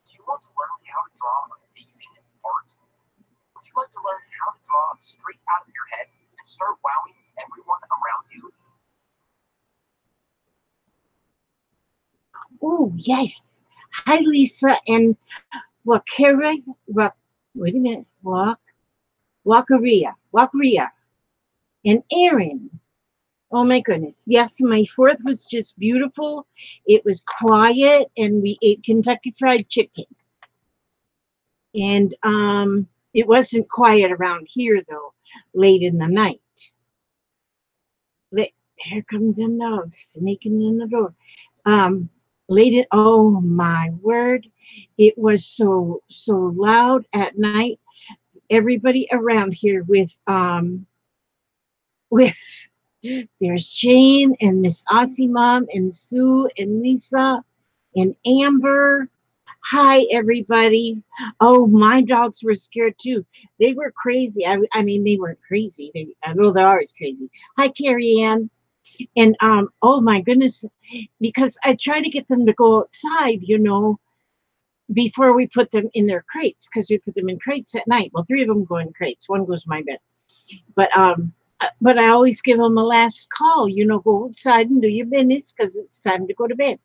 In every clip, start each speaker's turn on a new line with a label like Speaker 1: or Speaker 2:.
Speaker 1: Do you want to learn how to draw amazing art? Would you like to learn how to draw straight out of your head and start wowing everyone around you?
Speaker 2: Oh, yes. Hi, Lisa and Wakera. Wait a minute. Wakaria. And Aaron. Oh my goodness. Yes, my 4th was just beautiful. It was quiet and we ate Kentucky Fried Chicken. And it wasn't quiet around here though, late in the night. Here comes a dog sneaking in the door. Oh my word. It was so loud at night. Everybody around here with there's Jane and Miss Aussie Mom and Sue and Lisa and Amber. Hi, everybody. Oh, my dogs were scared too. They were crazy. I mean, they weren't crazy. I know they're always crazy. Hi, Carrie Ann. And oh my goodness, because I try to get them to go outside, before we put them in their crates, because we put them in crates at night. Well, 3 of them go in crates. One goes to my bed. But I always give them a last call, go outside and do your business because it's time to go to bed.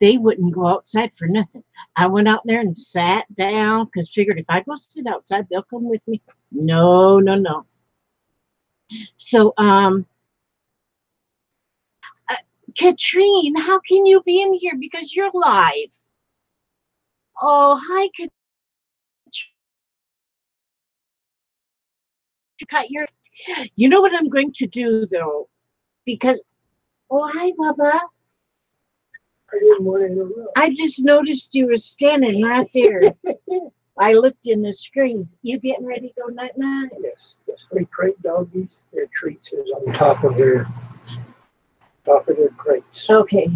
Speaker 2: They wouldn't go outside for nothing. I went out there and sat down because figured if I go sit outside, they'll come with me. No, no, no. So, Katrine, how can you be in here because you're live? Oh, hi, Katrine. You know what I'm going to do though, because hi, Bubba. I just noticed you were standing right there. I looked in the screen. You getting ready to go night night?
Speaker 3: Yes. Yes. 3 crate doggies. Their treats is on top of their crates.
Speaker 2: Okay.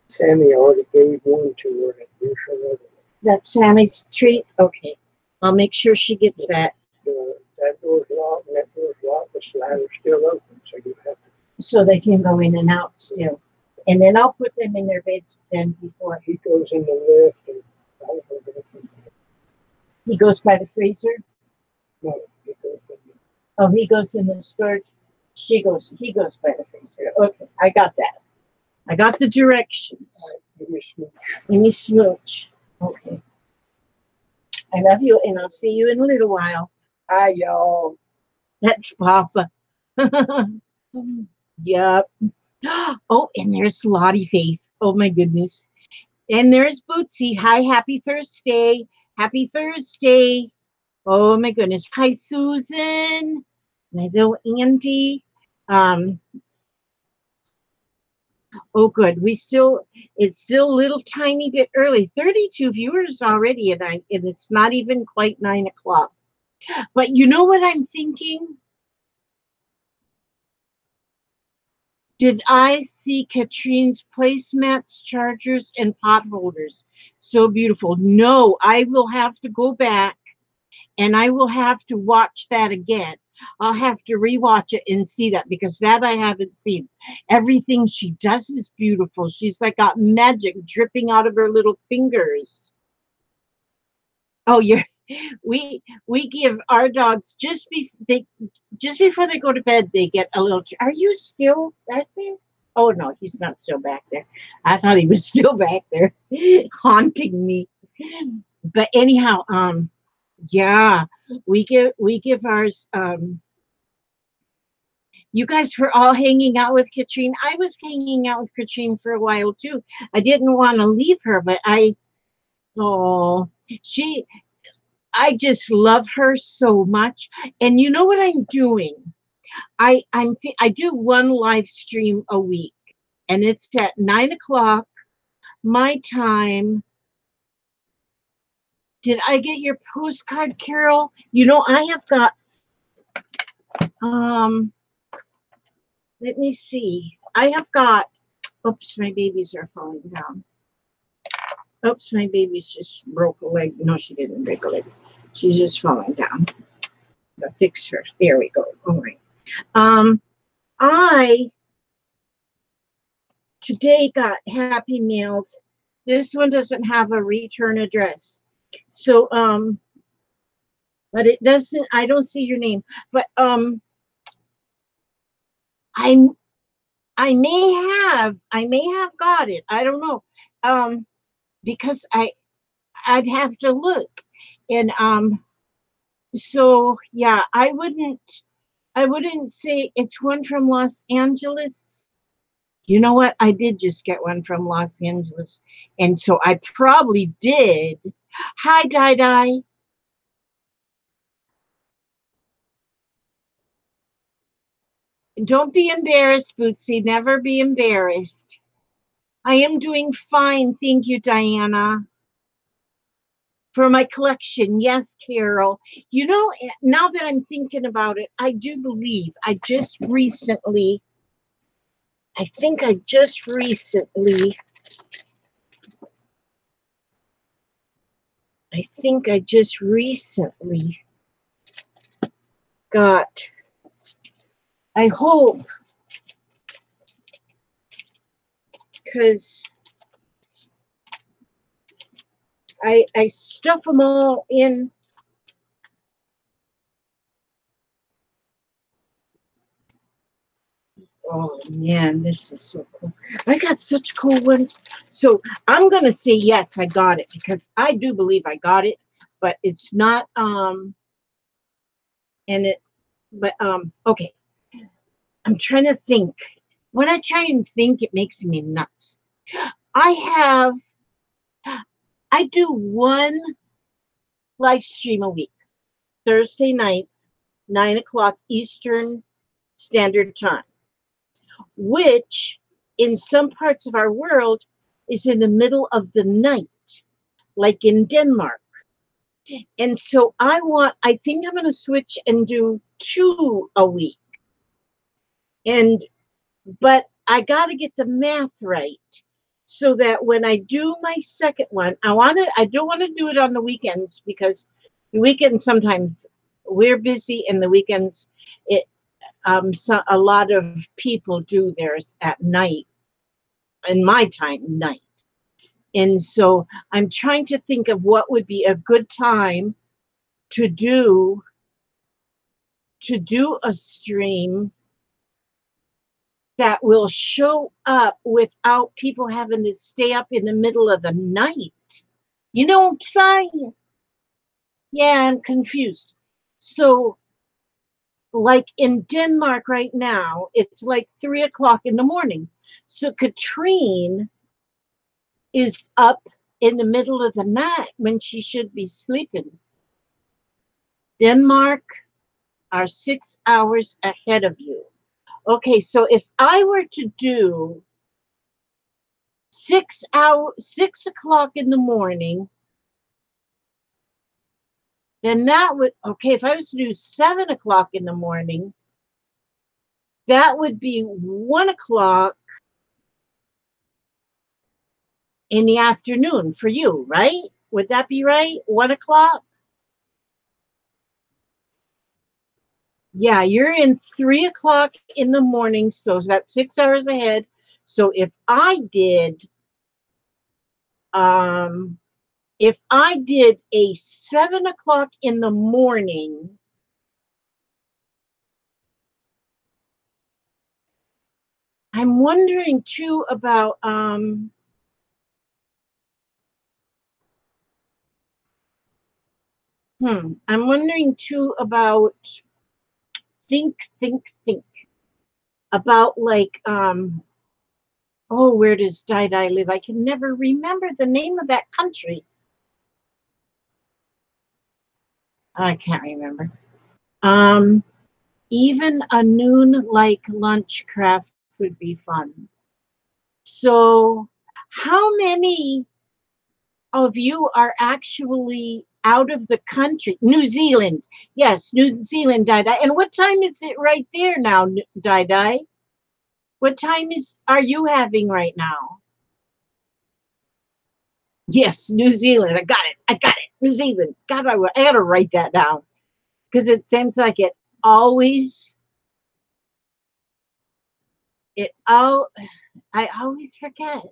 Speaker 3: Sammy already gave one to her.
Speaker 2: That's Sammy's treat? Okay. I'll make sure she gets that.
Speaker 3: That door's locked and that door's locked. The slider's still open, so you have to.
Speaker 2: So they can go in and out still. And then I'll put them in their beds then before.
Speaker 3: He goes in the lift and
Speaker 2: he goes by the freezer?
Speaker 3: No, he goes in
Speaker 2: he goes in the storage. He goes by the freezer. Okay, I got that. I got the directions.
Speaker 3: Give me smooch.
Speaker 2: Give me smooch. Okay. I love you, and I'll see you in a little while.
Speaker 3: Hi, y'all.
Speaker 2: That's Papa. Yep. Oh, and there's Lottie Faith. Oh, my goodness. And there's Bootsy. Hi, happy Thursday. Happy Thursday. Oh, my goodness. Hi, Susan. My little auntie. Oh, good. It's still a little tiny bit early. 32 viewers already, and it's not even quite 9 o'clock. But you know what I'm thinking? Did I see Katrine's placemats, chargers, and pot holders? So beautiful. No, I will have to go back and I will have to watch that again. I'll have to rewatch it and see that because that I haven't seen. Everything she does is beautiful. She's like got magic dripping out of her little fingers. Oh, we give our dogs just before they go to bed, they get a little. Are you still back there? Oh no, he's not still back there. I thought he was still back there, haunting me. But anyhow, yeah, we give ours. You guys were all hanging out with Katrine. I was hanging out with Katrine for a while too. I didn't want to leave her, but I just love her so much. And you know what I'm doing? I do one live stream a week, and it's at 9 o'clock my time. Did I get your postcard, Carol? I have got let me see. I have got oops, my babies are falling down. Oops, my baby's just broke a leg. No, she didn't break a leg. She's just falling down. I'll fix her. There we go. All right. I today got Happy Meals This one doesn't have a return address. So, but it doesn't, I don't see your name, but, I, I may have got it. I don't know. Because I'd have to look. And, so yeah, I wouldn't say it's one from Los Angeles. You know what? I did just get one from Los Angeles. And so I probably did. Hi, Di Di. Don't be embarrassed, Bootsy. Never be embarrassed. I am doing fine. Thank you, Diana. For my collection. Yes, Carol. You know, now that I'm thinking about it, I do believe I just recently, I think I just recently, I think I just recently got, I hope, because I stuff them all in. Oh man, this is so cool. I got such cool ones. So I'm gonna say yes, I got it because I do believe I got it, but it's not and it but okay. I'm trying to think. When I try and think, it makes me nuts. I have I do one live stream a week, Thursday nights, 9 o'clock Eastern Standard Time, which in some parts of our world is in the middle of the night, like in Denmark. And so I think I'm going to switch and do two a week. And, but I got to get the math right so that when I do my second one, I don't want to do it on the weekends because the weekends sometimes we're busy and the weekends so a lot of people do theirs at night, in my time, night. And so I'm trying to think of what would be a good time to do a stream that will show up without people having to stay up in the middle of the night. You know what I'm saying? Yeah, I'm confused. So, like in Denmark right now, it's like 3 o'clock in the morning. So, Katrine is up in the middle of the night when she should be sleeping. Denmark are 6 hours ahead of you. Okay, so if I were to do 6 o'clock in the morning, then that would, okay, if I was to do 7 o'clock in the morning, that would be 1 o'clock in the afternoon for you, right? Would that be right? 1 o'clock? Yeah, you're in 3 o'clock in the morning, so that's 6 hours ahead. So um if I did a 7 o'clock in the morning, I'm wondering too about I'm wondering too about think about like oh, where does Dai Dai live? I can never remember the name of that country. I can't remember. Um, even a noon like lunch craft would be fun. So, how many of you are actually out of the country? New Zealand. Yes, New Zealand, Dai Dai. And what time is it right there now, Dai Dai? What time are you having right now? Yes, New Zealand. I got it. I got it. New Zealand. God, I got to write that down because it seems like always, it all, I always forget.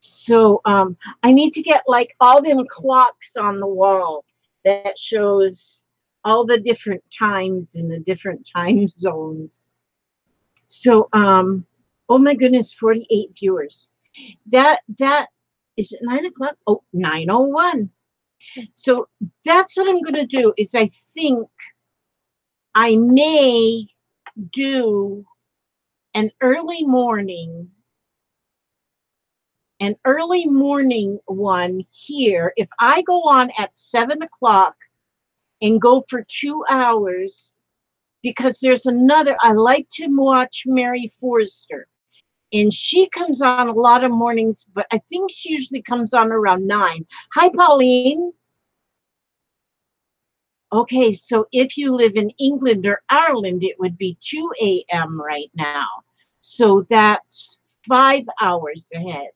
Speaker 2: So I need to get like all them clocks on the wall that shows all the different times in the different time zones. So oh my goodness, 48 viewers. That is it 9 o'clock? Oh, 9:01. So that's what I'm gonna do is I think I may do an early morning one here. If I go on at 7 o'clock and go for 2 hours, because there's another, I like to watch Mary Forrester. And she comes on a lot of mornings, but I think she usually comes on around 9. Hi, Pauline. Okay, so if you live in England or Ireland, it would be 2 a.m. right now. So that's 5 hours ahead.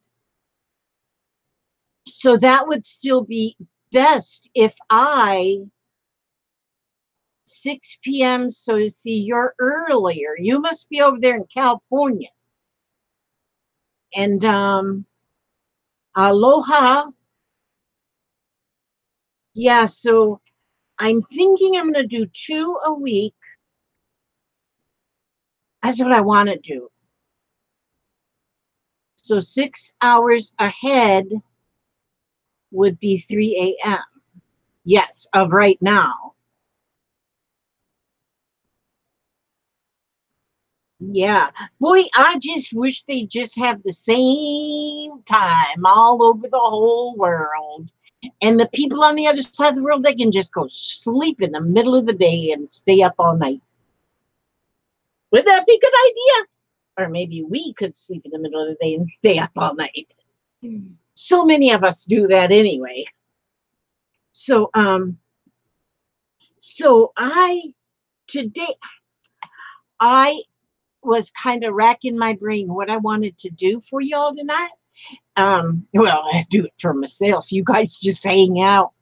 Speaker 2: So that would still be best if 6 p.m. So see, you're earlier. You must be over there in California. And aloha. Yeah, so I'm thinking I'm going to do 2 a week. That's what I want to do. So 6 hours ahead would be 3 a.m. Yes, of right now. Yeah. Boy, I just wish they just have the same time all over the whole world. And the people on the other side of the world, they can just go sleep in the middle of the day and stay up all night. Would that be a good idea? Or maybe we could sleep in the middle of the day and stay up all night. So many of us do that anyway. So today I was kind of racking my brain what I wanted to do for y'all tonight. Well, I do it for myself. You guys just hang out.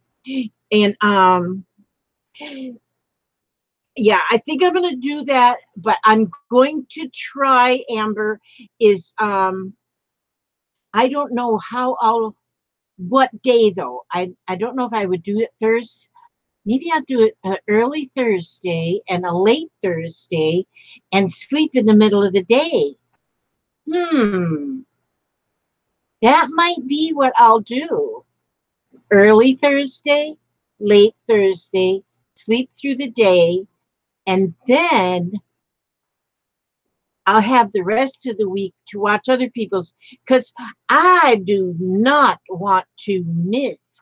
Speaker 2: And yeah, I think I'm gonna do that, but I'm going to try, Amber, is I don't know what day though. I don't know if I would do it Thursday. Maybe I'll do it early Thursday and a late Thursday and sleep in the middle of the day. That might be what I'll do. Early Thursday, late Thursday, sleep through the day, and then I'll have the rest of the week to watch other people's, because I do not want to miss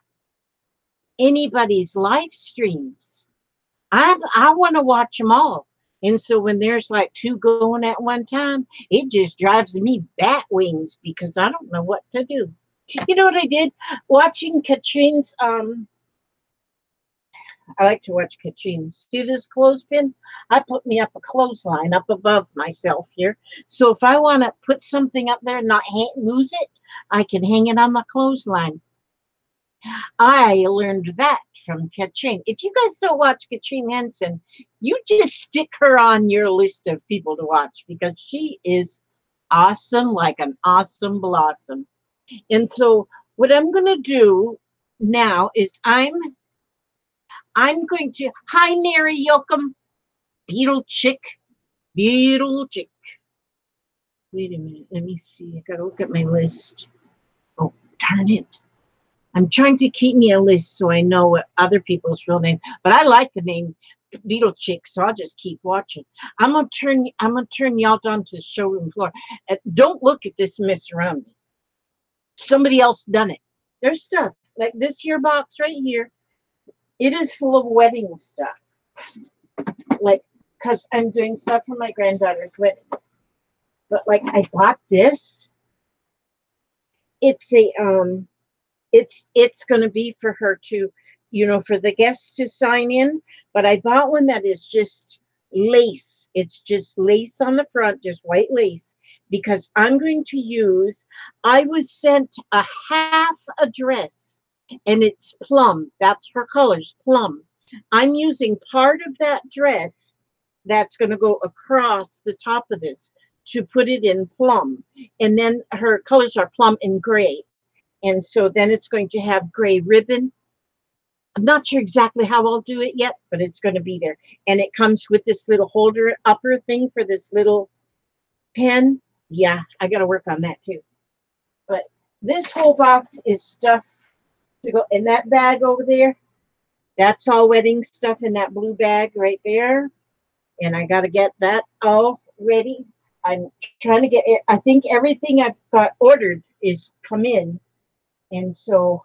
Speaker 2: anybody's live streams. I want to watch them all. And so when there's like 2 going at one time, it just drives me bat wings because I don't know what to do. You know what I did? Watching Katrine's I like to watch Katrine. See this clothespin? I put me up a clothesline up above myself here. So if I want to put something up there and not lose it, I can hang it on the clothesline. I learned that from Katrine. If you guys don't watch Katrine Henson, you just stick her on your list of people to watch because she is awesome like an awesome blossom. And so what I'm going to do now is I'm going to, hi, Mary Yoakum, beetle chick. Wait a minute, let me see. I got to look at my list. Oh, darn it. I'm trying to keep me a list so I know what other people's real names, but I like the name Beetle Chick, so I'll just keep watching. I'm gonna turn y'all down to the showroom floor. Don't look at this mess around me. Somebody else done it. There's stuff like this here box right here. It is full of wedding stuff. Like, because I'm doing stuff for my granddaughter's wedding. But like I bought this. It's a it's gonna be for her to, for the guests to sign in. But I bought one that is just lace. It's just lace on the front, just white lace, because I'm going to use, I was sent a half a dress and it's plum. That's her colors, plum. I'm using part of that dress that's going to go across the top of this to put it in plum. And then her colors are plum and gray. And so then it's going to have gray ribbon. I'm not sure exactly how I'll do it yet, but it's going to be there. And it comes with this little holder upper thing for this little pen. Yeah, I got to work on that too. But this whole box is stuff to go in that bag over there. That's all wedding stuff in that blue bag right there. And I got to get that all ready. I'm trying to get it. I think everything I've got ordered is come in. And so,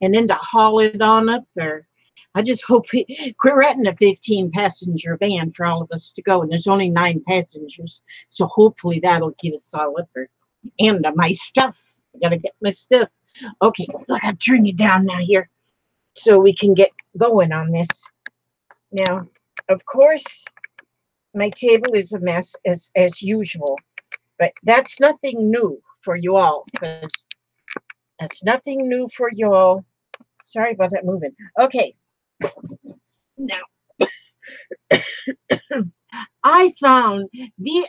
Speaker 2: and then to haul it on up there. I just hope we're renting a 15-passenger van for all of us to go. And there's only 9 passengers. So hopefully that'll get us all up there. And my stuff. I got to get my stuff. Okay, look, I'm turning you down now here so we can get going on this. Now, of course, my table is a mess as usual, but that's nothing new for you all, because that's nothing new for you all. Sorry about that moving. Okay, now I found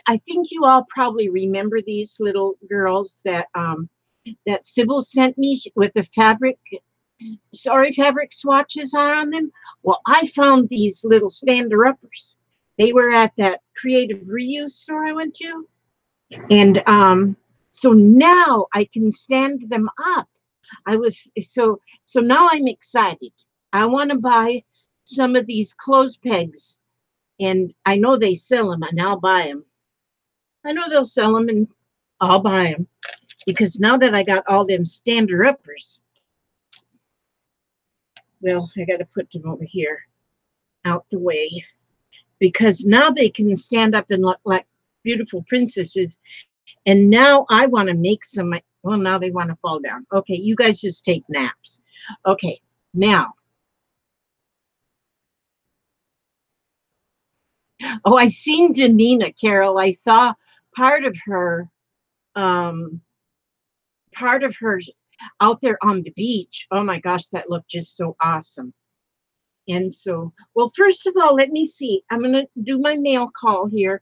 Speaker 2: I think you all probably remember these little girls that that Sybil sent me with the fabric swatches on them. Well, I found these little stander-uppers. They were at that creative reuse store I went to. And so now I can stand them up. So now I'm excited. I want to buy some of these clothes pegs. And I know they sell them, and I'll buy them. I know they'll sell them, and I'll buy them. Because now that I got all them stander-uppers, well, I got to put them over here out the way, because now they can stand up and look like beautiful princesses. And now I want to make some, well, now they want to fall down. Okay, you guys just take naps. Okay, now. Oh, I seen Danina, Carol. I saw part of her out there on the beach. Oh my gosh, that looked just so awesome. And so, well, first of all, let me see. I'm going to do my mail call here.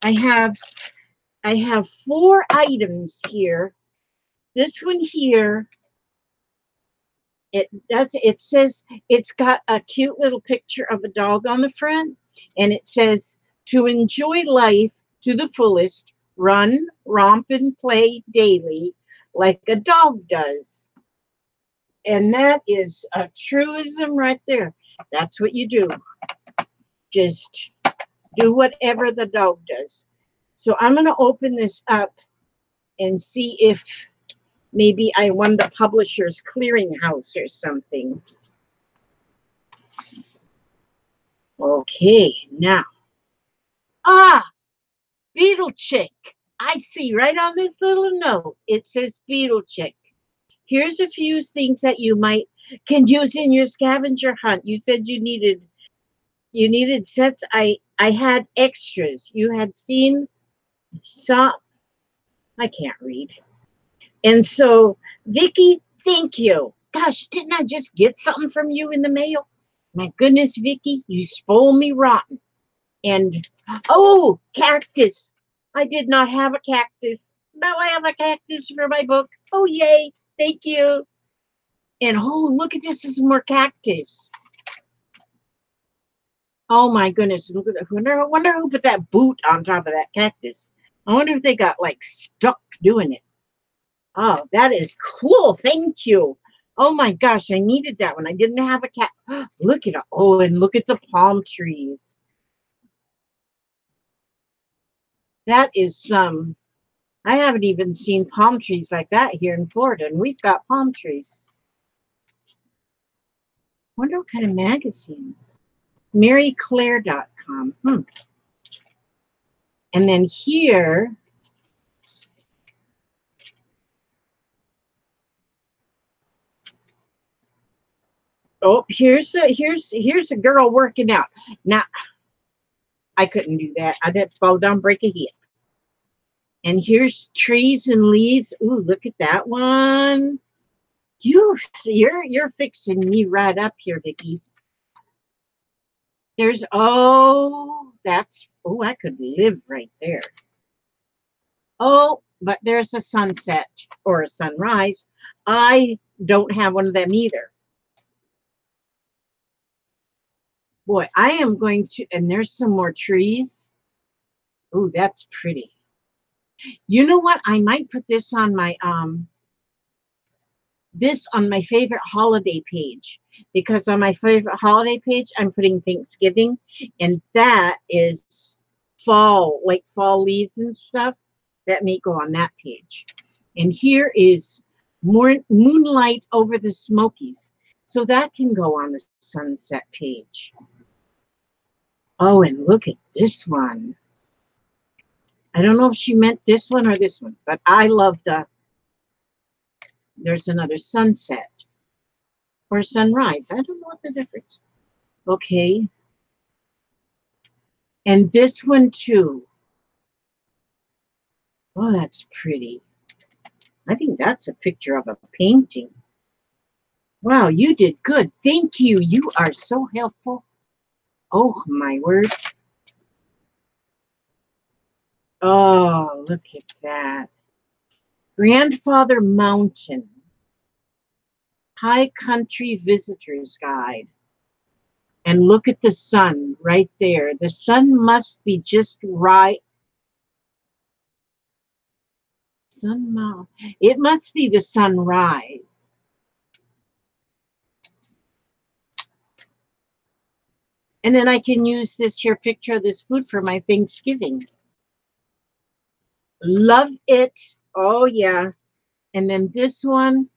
Speaker 2: I have 4 items here. This one here, it says it's got a cute little picture of a dog on the front, and it says, to enjoy life to the fullest, run, romp, and play daily like a dog does. And that is a truism right there. That's what you do. Just do whatever the dog does. So I'm going to open this up and see if maybe I won the Publishers Clearinghouse or something. Okay, now. Beetle Chick. I see right on this little note, it says Beetle Chick. Here's a few things that you can use in your scavenger hunt. You said you needed sets. I had extras. You had seen some. I can't read. And so, Vicki, thank you. Gosh, didn't I just get something from you in the mail? My goodness, Vicki, you spoiled me rotten. And, oh, cactus. I did not have a cactus. Now I have a cactus for my book. Oh, yay. Thank you. And, oh, look at this. This is more cactus. Oh, my goodness. Look at that. I wonder who put that boot on top of that cactus. I wonder if they got, like, stuck doing it. Oh, that is cool. Thank you. Oh, my gosh. I needed that one. I didn't have a cat. Look at it. Oh, and look at the palm trees. That is some. I haven't even seen palm trees like that here in Florida, and we've got palm trees. Wonder what kind of magazine. MaryClaire.com. And then here, oh, here's a girl working out. Now, I couldn't do that. I'd have to fall down, break a hip. And here's trees and leaves. Ooh, look at that one. You're fixing me right up here, Vicki. There's, oh, I could live right there. Oh, but there's a sunset or a sunrise. I don't have one of them either. Boy, I am going to, and there's some more trees. Ooh, that's pretty. You know what? I might put this on my favorite holiday page, because on my favorite holiday page I'm putting Thanksgiving, and that is fall, like fall leaves and stuff that may go on that page. And here is more moonlight over the Smokies, so that can go on the sunset page. Oh, and look at this one. I don't know if she meant this one or this one, but I love there's another sunset or sunrise. I don't know what the difference. Okay. And this one too. Oh, that's pretty. I think that's a picture of a painting. Wow, you did good. Thank you. You are so helpful. Oh, my word. Oh, look at that. Grandfather Mountain. High Country Visitor's Guide. And look at the sun right there. The sun must be just right. It must be the sunrise. And then I can use this here picture of this food for my Thanksgiving. Love it. Oh, yeah. And then this one.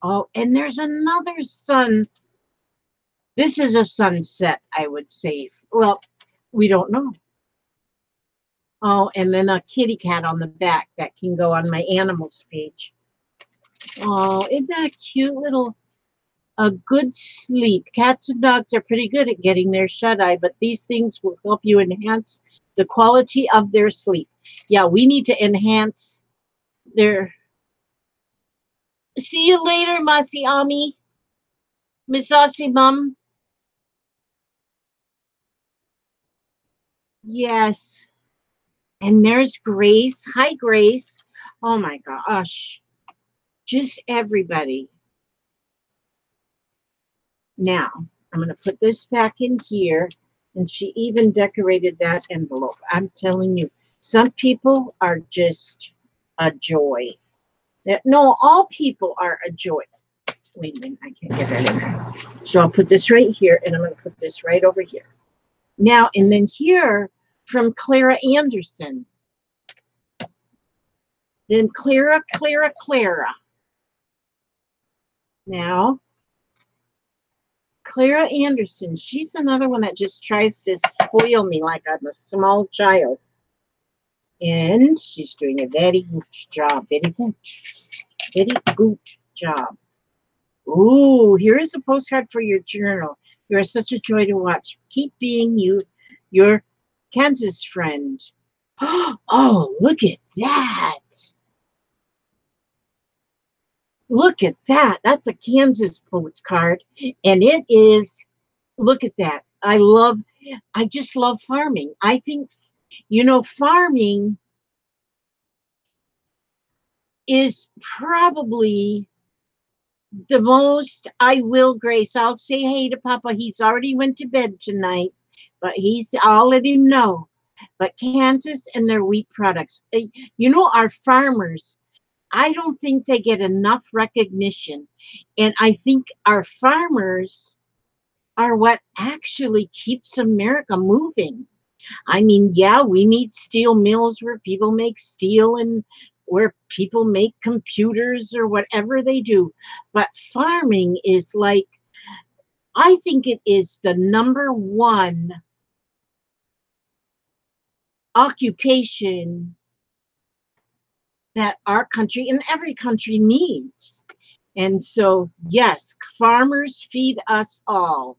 Speaker 2: Oh, and there's another sun. This is a sunset, I would say. Well, we don't know. Oh, and then a kitty cat on the back that can go on my animals page. Oh, isn't that a cute little, a good sleep? Cats and dogs are pretty good at getting their shut-eye, but these things will help you enhance the quality of their sleep. Yeah, we need to enhance their... See you later, Masi Ami. Miss Aussie Mum. Yes. And there's Grace. Hi, Grace. Oh, my gosh. Just everybody. Now, I'm going to put this back in here. And she even decorated that envelope. I'm telling you, some people are just a joy. No, all people are a joy. Wait a minute, I can't get that in there. So I'll put this right here, and I'm going to put this right over here. Now, and then here from Clara Anderson. Then Clara. Now, Clara Anderson, she's another one that just tries to spoil me like I'm a small child. And she's doing a very good job. Very good job. Ooh, here is a postcard for your journal. You are such a joy to watch. Keep being you, your Kansas friend. Oh, look at that. Look at that. That's a Kansas postcard. And it is, look at that. I just love farming. I think, farming is probably the most I will, Grace. I'll say hey to Papa. He's already went to bed tonight, but I'll let him know. But Kansas and their wheat products, our farmers, I don't think they get enough recognition. And I think our farmers are what actually keeps America moving. I mean, yeah, we need steel mills where people make steel and where people make computers or whatever they do. But farming is like, I think it is the #1 occupation that our country and every country needs. And so, yes, farmers feed us all.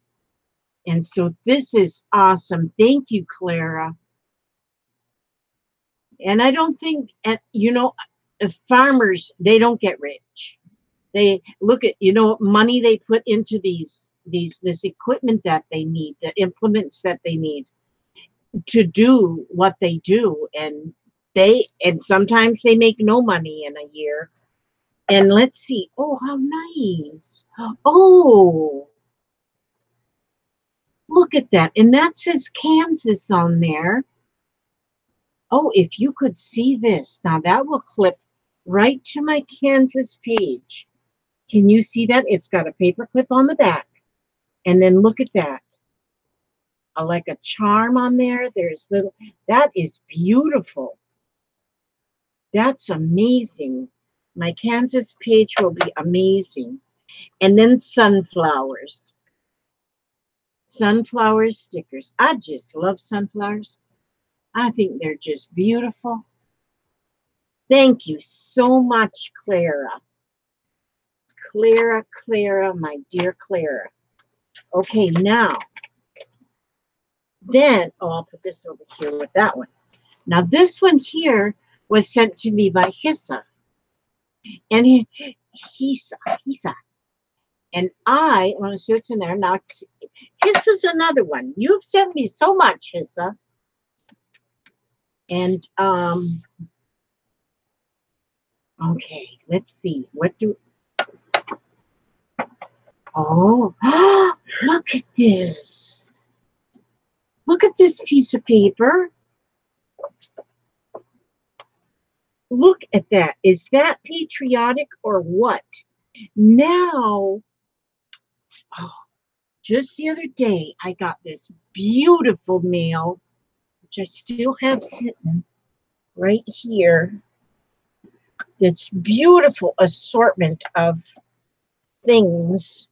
Speaker 2: And so this is awesome. Thank you, Clara. And I don't think, farmers, they don't get rich. They look at, money they put into this equipment that they need, the implements that they need to do what they do. And And sometimes they make no money in a year. And let's see. Oh, how nice. Oh, look at that. And that says Kansas on there. Oh, if you could see this. Now that will clip right to my Kansas page. Can you see that? It's got a paper clip on the back. And then look at that. Like a charm on there. There's little, that is beautiful. That's amazing. My Kansas page will be amazing. And then sunflowers. Sunflower stickers. I just love sunflowers. I think they're just beautiful. Thank you so much, Clara. Clara, my dear Clara. Okay, now, then, oh, I'll put this over here with that one. Now, this one here was sent to me by Hissa. And Hissa. And I want to see what's in there. Now, Hissa's another one. You've sent me so much, Hissa. And, okay, let's see. What do, oh, look at this. Look at this piece of paper. Look at that. Is that patriotic or what? Now, oh, just the other day, I got this beautiful mail, which I still have sitting right here. This beautiful assortment of things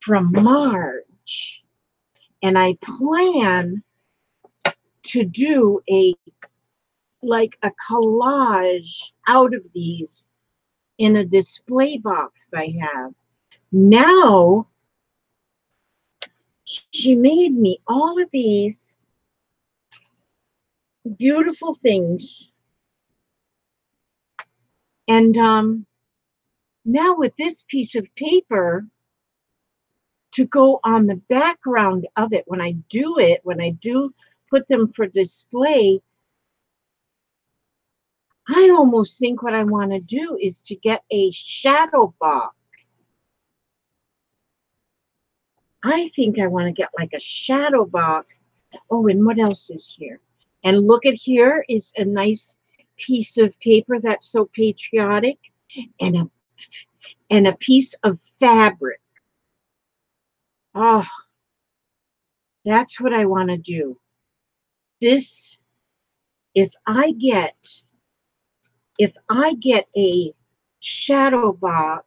Speaker 2: from March. And I plan to do like a collage out of these in a display box I have. Now, she made me all of these beautiful things. And now with this piece of paper to go on the background of it, when I do put them for display, I almost think what I want to do is to get a shadow box. I think I want to get like a shadow box. Oh, and what else is here? And look at here is a nice piece of paper that's so patriotic, and a piece of fabric. Oh, that's what I want to do. This, if I get a shadow box,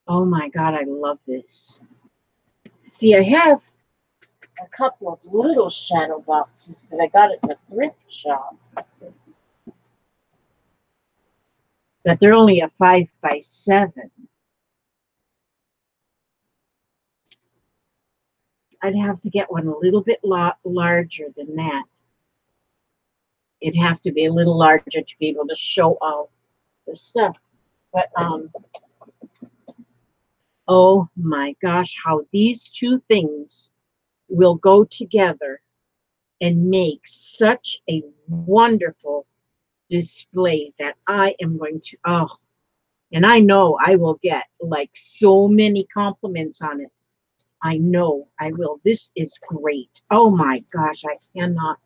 Speaker 2: oh my God, I love this. See, I have a couple of little shadow boxes that I got at the thrift shop. But they're only a 5x7. I'd have to get one a little bit larger than that. It'd have to be a little larger to be able to show all the stuff. But oh my gosh, how these two things will go together and make such a wonderful display that I am going to, oh, and I know I will get like so many compliments on it. I know I will. This is great. Oh my gosh, I cannot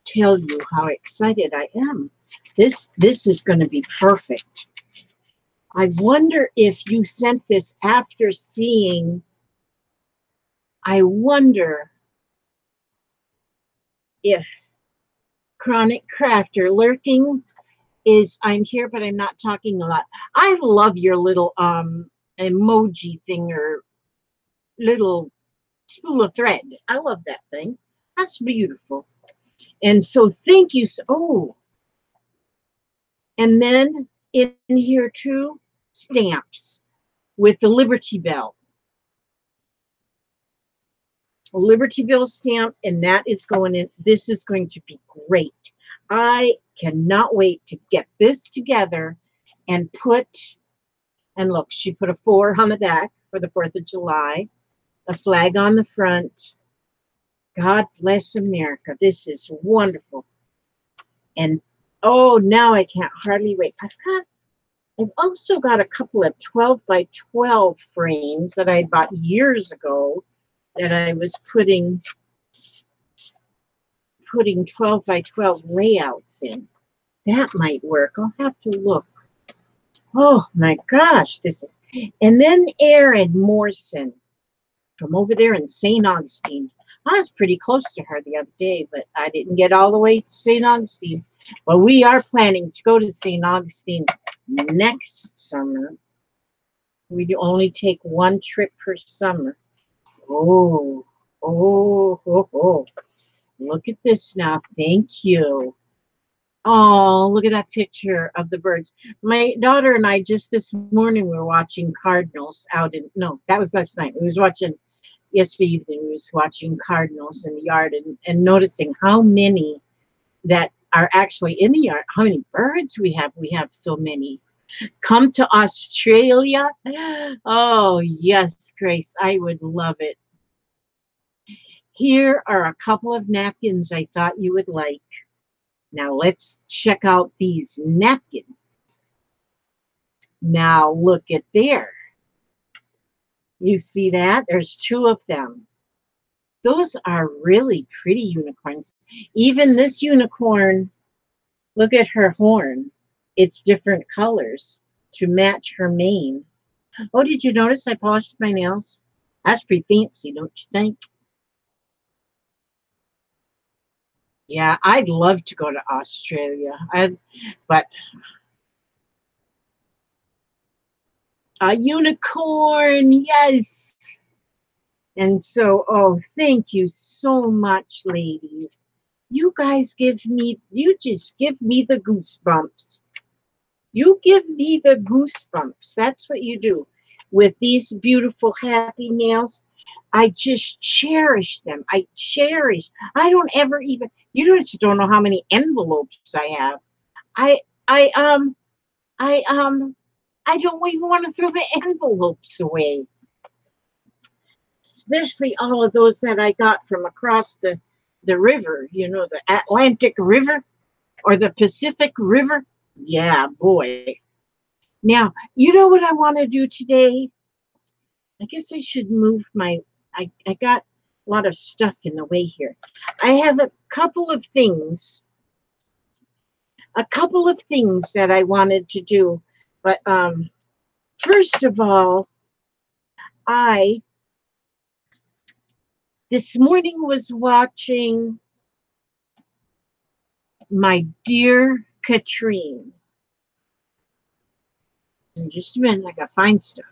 Speaker 2: tell you how excited I am. This is going to be perfect. I wonder if you sent this after seeing, I wonder if Chronic Crafter lurking is, I'm here, but I'm not talking a lot. I love your little emoji thing or little spool of thread. I love that thing. That's beautiful. And so thank you. Oh, and then in here too, stamps with the Liberty Bell. A Liberty Bell stamp, and that is going in. This is going to be great. I cannot wait to get this together and put, and look, she put a 4 on the back for the 4th of July, a flag on the front, God bless America. This is wonderful. And oh, now I can't hardly wait. I've also got a couple of 12 by 12 frames that I bought years ago that I was putting 12 by 12 layouts in. That might work. I'll have to look. Oh my gosh, this is, and then Erin Morrison from over there in St. Augustine. I was pretty close to her the other day, but I didn't get all the way to St. Augustine. But we are planning to go to St. Augustine next summer. We do only take one trip per summer. Oh, oh, oh, oh. Look at this now. Thank you. Oh, look at that picture of the birds. My daughter and I just this morning we were watching cardinals out in, no, that was last night. We was watching, yesterday evening we was watching cardinals in the yard and noticing how many that are actually in the yard, how many birds we have. We have so many. Come to Australia. Oh, yes, Grace, I would love it. Here are a couple of napkins I thought you would like. Now let's check out these napkins. Now look at there. You see that? There's two of them. Those are really pretty unicorns. Even this unicorn, look at her horn. It's different colors to match her mane. Oh, did you notice I polished my nails? That's pretty fancy, don't you think? Yeah, I'd love to go to Australia. But a unicorn, yes. And so, oh, thank you so much, ladies. You guys you just give me the goosebumps. You give me the goosebumps. That's what you do. With these beautiful happy nails, I just cherish them. I don't ever even, you just don't know how many envelopes I have. I, I, um, I, I don't even want to throw the envelopes away. Especially all of those that I got from across the river, you know, the Atlantic River or the Pacific River. Yeah, boy. Now, you know what I want to do today? I guess I should move I got a lot of stuff in the way here. I have a couple of things that I wanted to do. But first of all, I this morning was watching my dear Katrine. In just a minute, I gotta find stuff.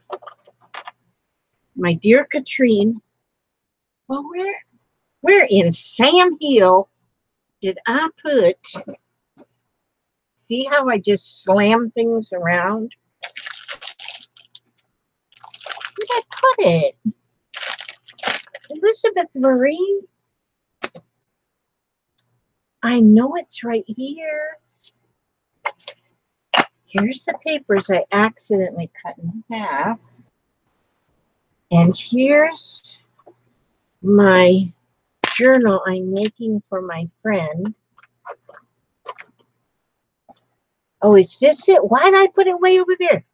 Speaker 2: My dear Katrine. Well, where in Sam Hill did I put? See how I just slam things around? Where did I put it? Elizabeth Marie? I know it's right here. Here's the papers I accidentally cut in half. And here's my journal I'm making for my friend. Oh, is this it? Why did I put it way over there?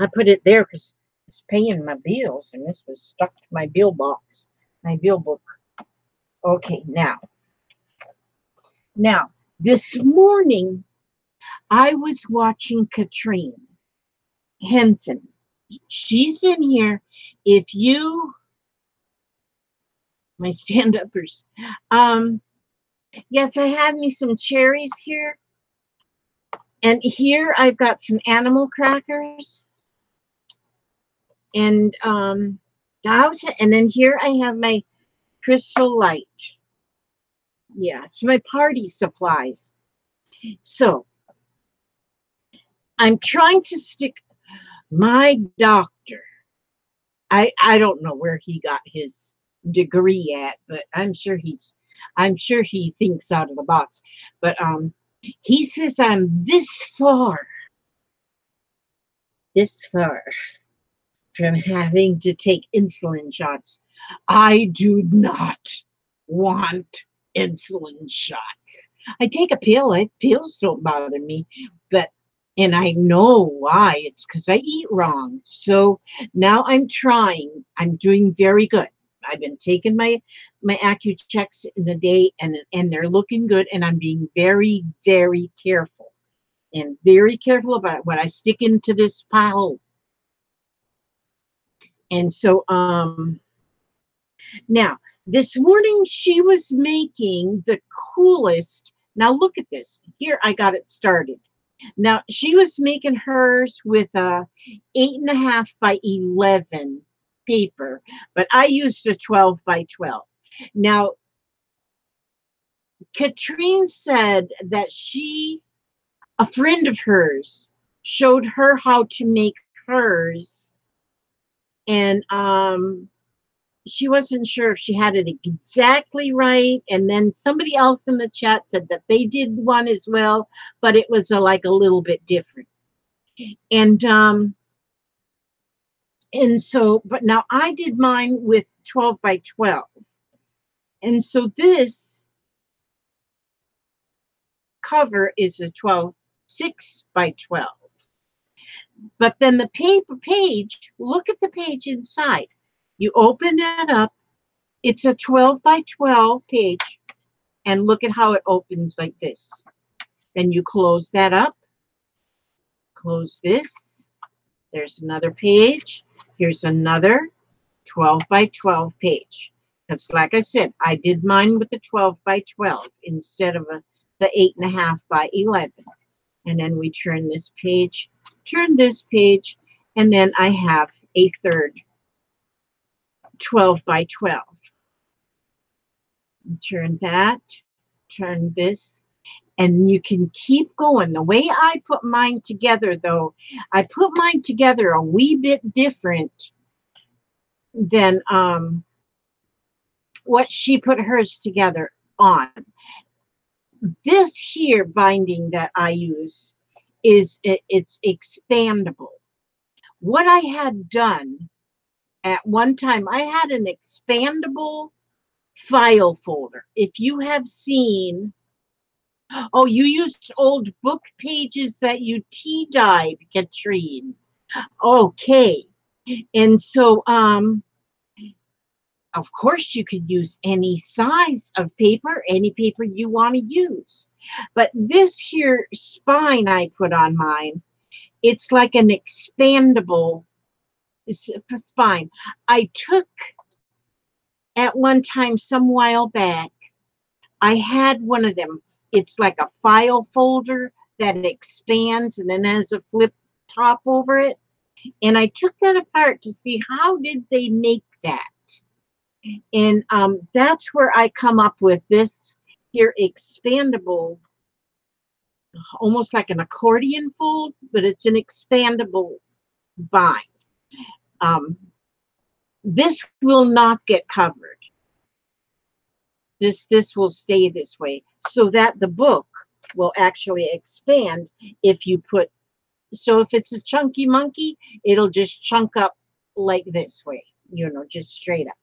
Speaker 2: I put it there because it's paying my bills, and this was stuck to my bill box, my bill book. Okay, now, this morning, I was watching Katrine Henson. She's in here. If you, my stand-uppers, yes, I have me some cherries here. And here I've got some animal crackers. And and then here I have my Crystal Light. Yeah, it's my party supplies. So I'm trying to stick my doctor. I don't know where he got his degree at, but I'm sure he thinks out of the box. But he says I'm this far from having to take insulin shots. I do not. want insulin shots. I take a pill. Pills don't bother me, but and I know why. It's because I eat wrong. So now I'm trying. I'm doing very good. I've been taking my AccuChecks in the day, and they're looking good. And I'm being very, very careful and very careful about what I stick into this pile. And so, now this morning she was making the coolest. Now look at this. Here I got it started. Now she was making hers with a 8.5 by 11 paper, but I used a 12 by 12. Now Katrine said that a friend of hers, showed her how to make hers, and she wasn't sure if she had it exactly right. And then somebody else in the chat said that they did one as well, but it was like a little bit different. And so, but now I did mine with 12 by 12. And so this cover is a 6 by 12. But then the paper page, look at the page inside. You open it up, it's a 12 by 12 page, and look at how it opens like this. Then you close that up, close this. There's another page. Here's another 12 by 12 page. Because like I said, I did mine with the 12 by 12 instead of the 8.5 by 11. And then we turn this page, and then I have a third 12 by 12. Turn that, turn this, and you can keep going. The way I put mine together, though, I put mine together a wee bit different than what she put hers together on. This here binding that I use it's expandable. What I had done at one time, I had an expandable file folder. If you have seen, oh, you used old book pages that you tea-dyed, Katrine. Okay. And so, of course, you could use any size of paper, any paper you want to use. But this here spine I put on mine, it's like an expandable spine. I took, at one time, some while back, I had one of them. It's like a file folder that expands and then has a flip top over it. And I took that apart to see how did they make that. And that's where I come up with this here expandable, almost like an accordion fold, but it's an expandable bind. This will not get covered. This will stay this way, so that the book will actually expand if you put, so if it's a chunky monkey, it'll just chunk up like this way, just straight up.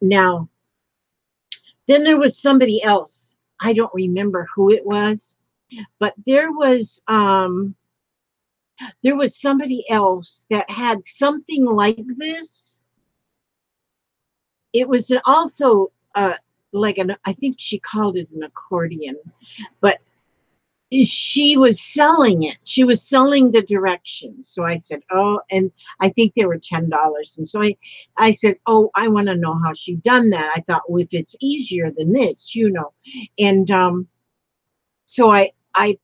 Speaker 2: Now, then there was somebody else. I don't remember who it was, but there was somebody else that had something like this. It was also like I think she called it an accordion, but she was selling it. She was selling the directions. So I said, oh, and I think they were $10. And so I said, oh, I want to know how she done that. I thought, well, if it's easier than this, And so I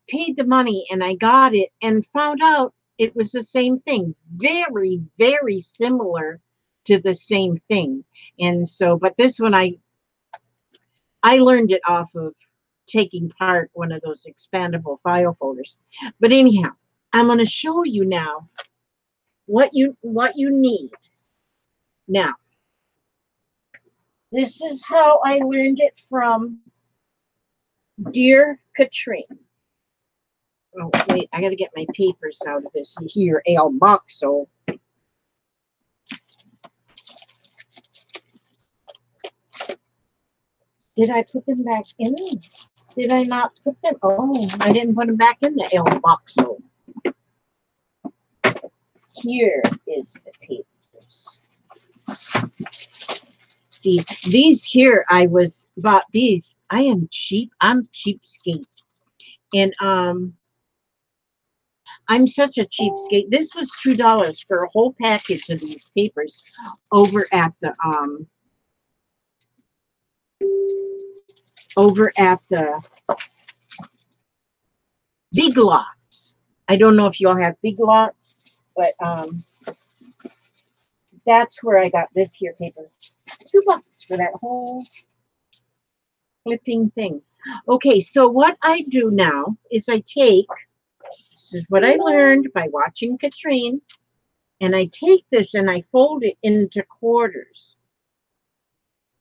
Speaker 2: paid the money and I got it and found out it was the same thing. Very, very similar to the same thing. And so, but this one I learned it off of taking part one of those expandable file folders. But anyhow, I'm going to show you now what you need. Now, this is how I learned it from dear Katrine. Oh, wait, I got to get my papers out of this here, El Boxo. Did I put them back in? Did I not put them? Oh, I didn't put them back in the L box. So here is the papers. See, these here, I bought these. I am cheap. I'm cheapskate. And I'm such a cheapskate. This was $2 for a whole package of these papers over at the Big Lots. I don't know if y'all have Big Lots, but that's where I got this here paper. $2 for that whole flipping thing. Okay, so what I do now is I take, this is what I learned by watching Katrine, and I take this and I fold it into quarters.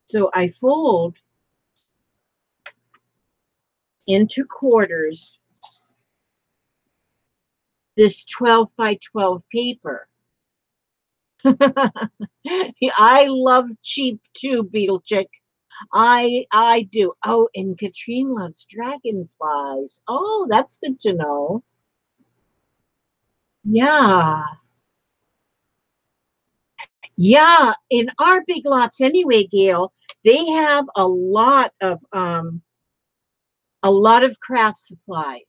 Speaker 2: So I fold into quarters this 12 by 12 paper. I love cheap too, Beetle Chick. I do. Oh, and Katrine loves dragonflies. Oh, that's good to know. Yeah. Yeah, in our Big Lots anyway, Gail, they have a lot of craft supplies.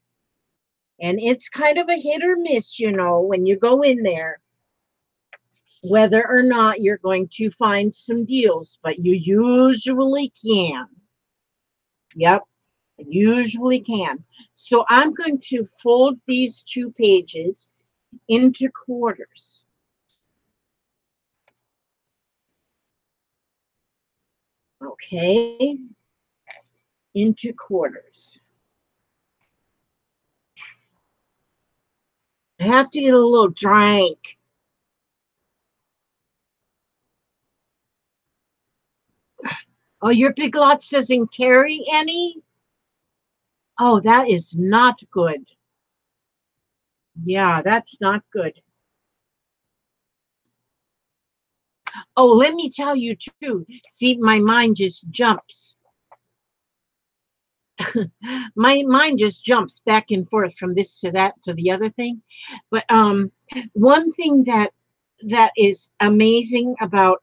Speaker 2: And it's kind of a hit or miss, you know, when you go in there, whether or not you're going to find some deals, but you usually can. Yep, usually can. So I'm going to fold these 2 pages into quarters. Okay, into quarters. I have to get a little drink. Oh, your Big Lots doesn't carry any? Oh, that is not good. Yeah, that's not good. Oh, let me tell you too. See, my mind just jumps. My mind just jumps back and forth from this to that to the other thing. But one thing that is amazing about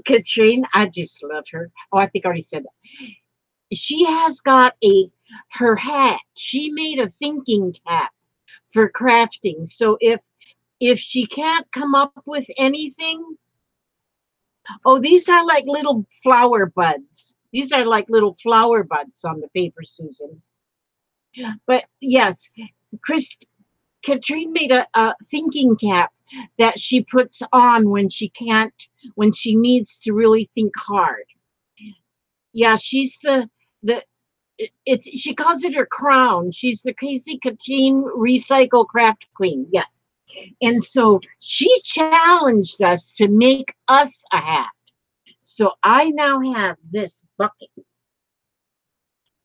Speaker 2: Katrine, I just love her. Oh, I think I already said that. She has got her hat. She made a thinking cap for crafting. So if she can't come up with anything, oh, these are like little flower buds. These are like little flower buds on the paper, Susan. But yes, Katrine made a thinking cap that she puts on when she needs to really think hard. Yeah, she's she calls it her crown. She's the Crazy Katrine Recycle Craft Queen. Yeah. And so she challenged us to make us a hat. So I now have this bucket.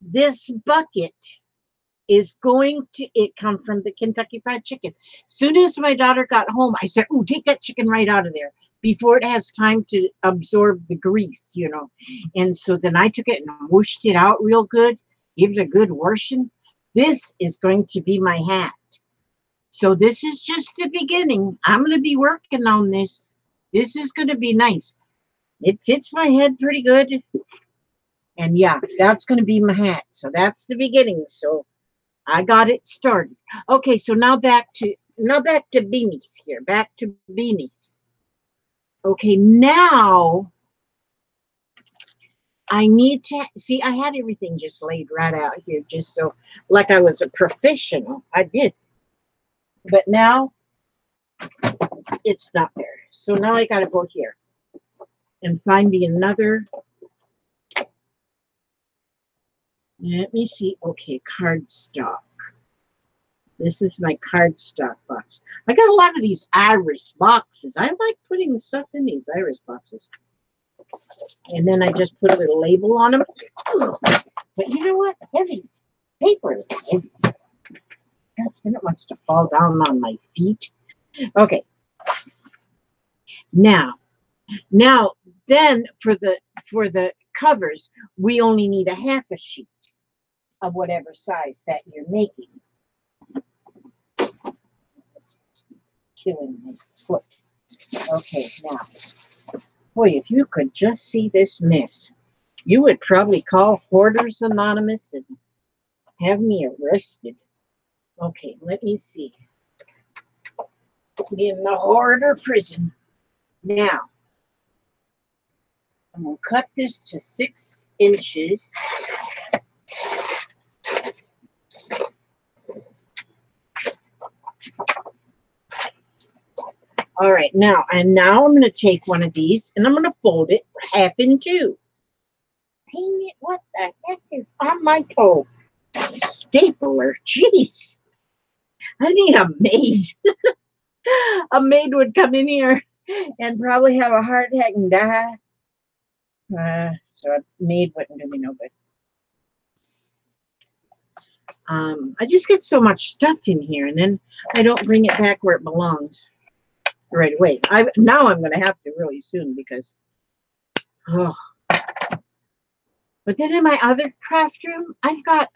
Speaker 2: This bucket is it come from the Kentucky Fried Chicken. Soon as my daughter got home, I said, "Oh, take that chicken right out of there before it has time to absorb the grease, you know." And so then I took it and whooshed it out real good, gave it a good washing. This is going to be my hat. So this is just the beginning. I'm going to be working on this. This is going to be nice. It fits my head pretty good. And yeah, that's going to be my hat. So that's the beginning. So I got it started. Okay, so now back to beanies here. Back to beanies. Okay, now I need to see. I had everything just laid right out here, just so like I was a professional. I did, but now it's not there. So now I got to go here and find me another. Let me see. Okay, cardstock. This is my cardstock box. I got a lot of these iris boxes. I like putting stuff in these iris boxes. And then I just put a little label on them. But you know what? Heavy. Paper is heavy. God, then it wants to fall down on my feet. Okay. Now, then for the covers, we only need a half a sheet of whatever size that you're making. Killing my foot. Okay, now, boy, if you could just see this mess, you would probably call Hoarders Anonymous and have me arrested. Okay, let me see. Put me in the hoarder prison. Now, I'm going to cut this to 6 inches. All right, now I'm going to take one of these and I'm going to fold it half in 2. Dang it, what the heck is on my toe? Stapler, jeez. I need a maid. A maid would come in here and probably have a heart attack and die. So a maid wouldn't do me no good. I just get so much stuff in here, and then I don't bring it back where it belongs right away. Now I'm going to have to really soon because, oh. But then in my other craft room, I've got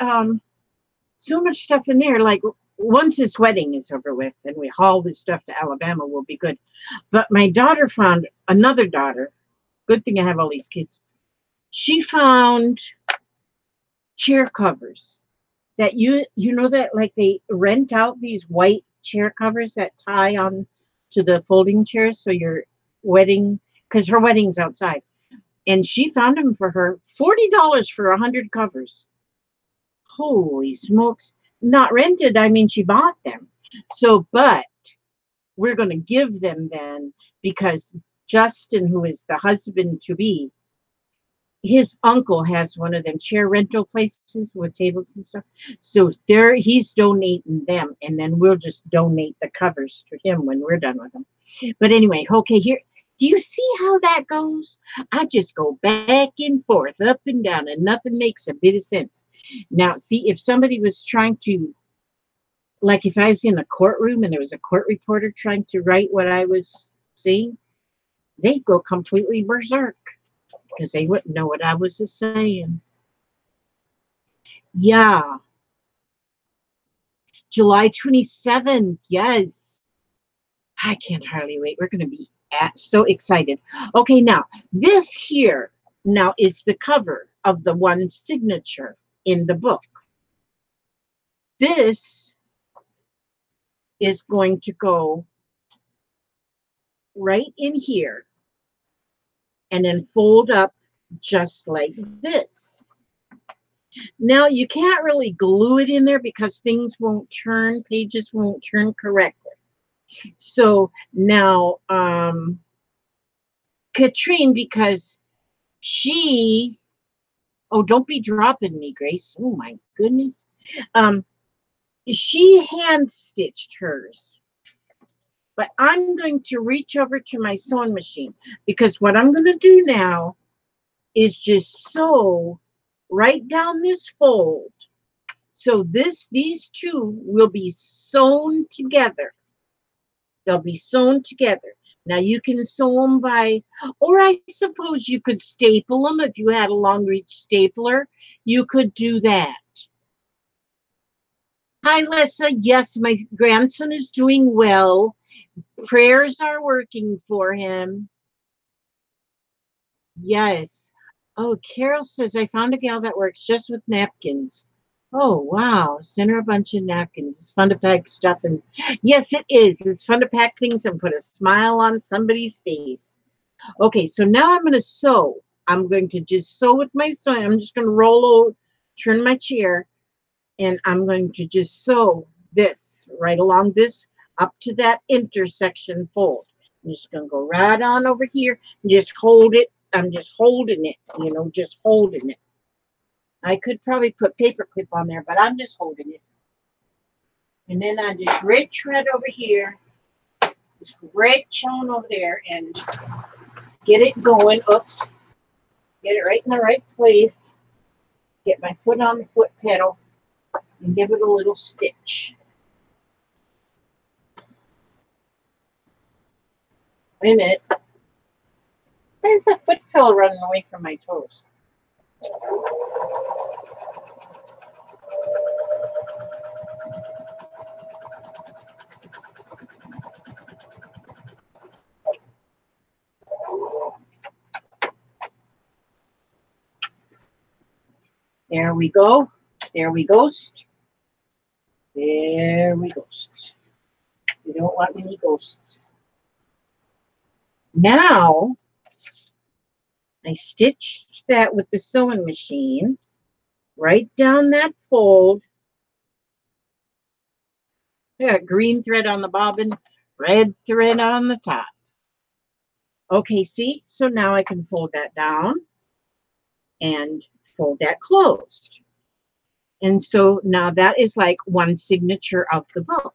Speaker 2: so much stuff in there. Like once this wedding is over with and we haul this stuff to Alabama, we'll be good. But my daughter found another daughter. Good thing I have all these kids. She found chair covers that you know that like they rent out these white chair covers that tie on to the folding chairs. So your wedding, because her wedding's outside. And she found them for her $40 for 100 covers. Holy smokes. Not rented, I mean, she bought them. So, but we're going to give them then because Justin, who is the husband to be, his uncle has one of them chair rental places with tables and stuff. So there, he's donating them, and then we'll just donate the covers to him when we're done with them. But anyway, okay, here. Do you see how that goes? I just go back and forth, up and down, and nothing makes a bit of sense. Now, see, if somebody was trying to, like if I was in a courtroom and there was a court reporter trying to write what I was saying, they'd go completely berserk because they wouldn't know what I was saying. Yeah. July 27th, yes. I can't hardly wait. We're going to be so excited. Okay, now this here now is the cover of the one signature in the book. This is going to go right in here and then fold up just like this. Now you can't really glue it in there because things won't turn, pages won't turn correctly. So now Katrine, because she, oh, don't be dropping me, Grace. Oh my goodness. She hand stitched hers. But I'm going to reach over to my sewing machine because what I'm going to do now is just sew right down this fold. So these two will be sewn together. They'll be sewn together. Now you can sew them by, or I suppose you could staple them if you had a long reach stapler. You could do that. Hi, Lissa. Yes, my grandson is doing well. Prayers are working for him. Yes. Oh, Carol says, I found a gal that works just with napkins. Oh, wow. Send her a bunch of napkins. It's fun to pack stuff. And yes, it is. It's fun to pack things and put a smile on somebody's face. Okay, so now I'm going to sew. I'm going to just sew with my sewing. I'm just going to roll over, turn my chair, and I'm going to just sew this right along this up to that intersection fold. I'm just going to go right on over here and just hold it. I'm just holding it, you know, just holding it. I could probably put paper clip on there, but I'm just holding it. And then I just reach right over here, just reach on over there and get it going. Oops. Get it right in the right place. Get my foot on the foot pedal and give it a little stitch. Wait a minute. There's a foot pedal running away from my toes. There we go. There we ghost. There we ghost. We don't want any ghosts. Now, I stitched that with the sewing machine, right down that fold. I got green thread on the bobbin, red thread on the top. Okay, see? So now I can fold that down and fold that closed. And so now that is like one signature of the book.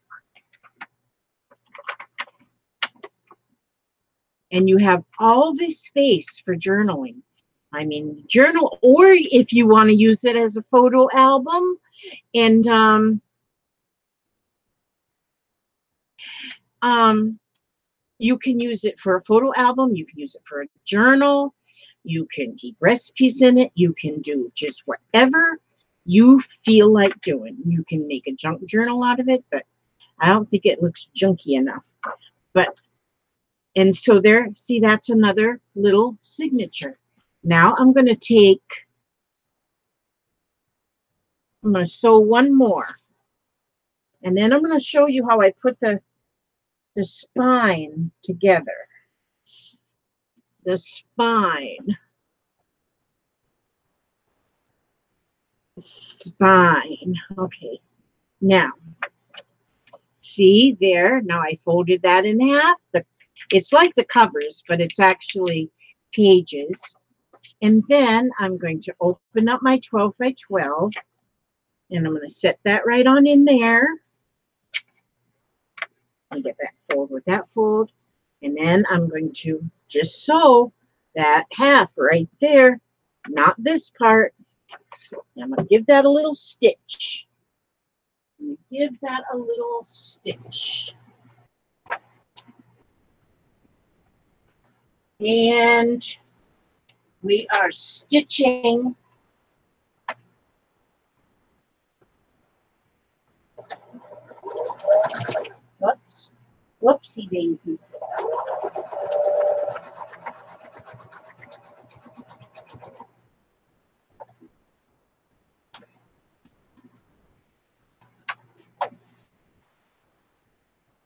Speaker 2: And you have all this space for journaling. I mean, journal, or if you want to use it as a photo album, and you can use it for a photo album, you can use it for a journal, you can keep recipes in it, you can do just whatever you feel like doing. You can make a junk journal out of it, but I don't think it looks junky enough. But, and so there, see, that's another little signature. Now I'm going to sew one more. And then I'm going to show you how I put the spine together. The spine. Spine. Okay. Now, see there? Now I folded that in half. It's like the covers, but it's actually pages. And then I'm going to open up my 12 by 12. And I'm going to set that right on in there. And get that fold with that fold. And then I'm going to just sew that half right there. Not this part. I'm going to give that a little stitch. Give that a little stitch. And we are stitching whoops, whoopsie daisies.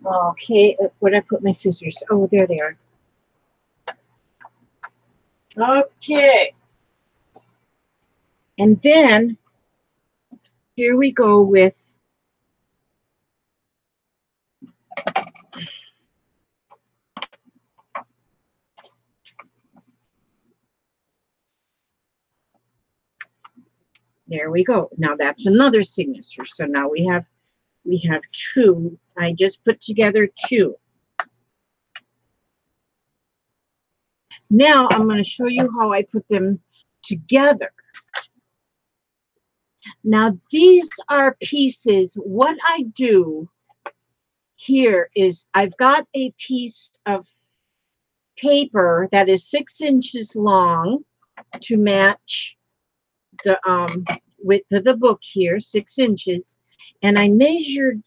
Speaker 2: Okay, where'd I put my scissors? Oh, there they are. Okay. And then here we go with there we go. Now that's another signature. So now we have two. I just put together two. Now I'm going to show you how I put them together. Now these are pieces. What I do here is I've got a piece of paper that is 6 inches long to match the width of the book here, 6 inches. And I measured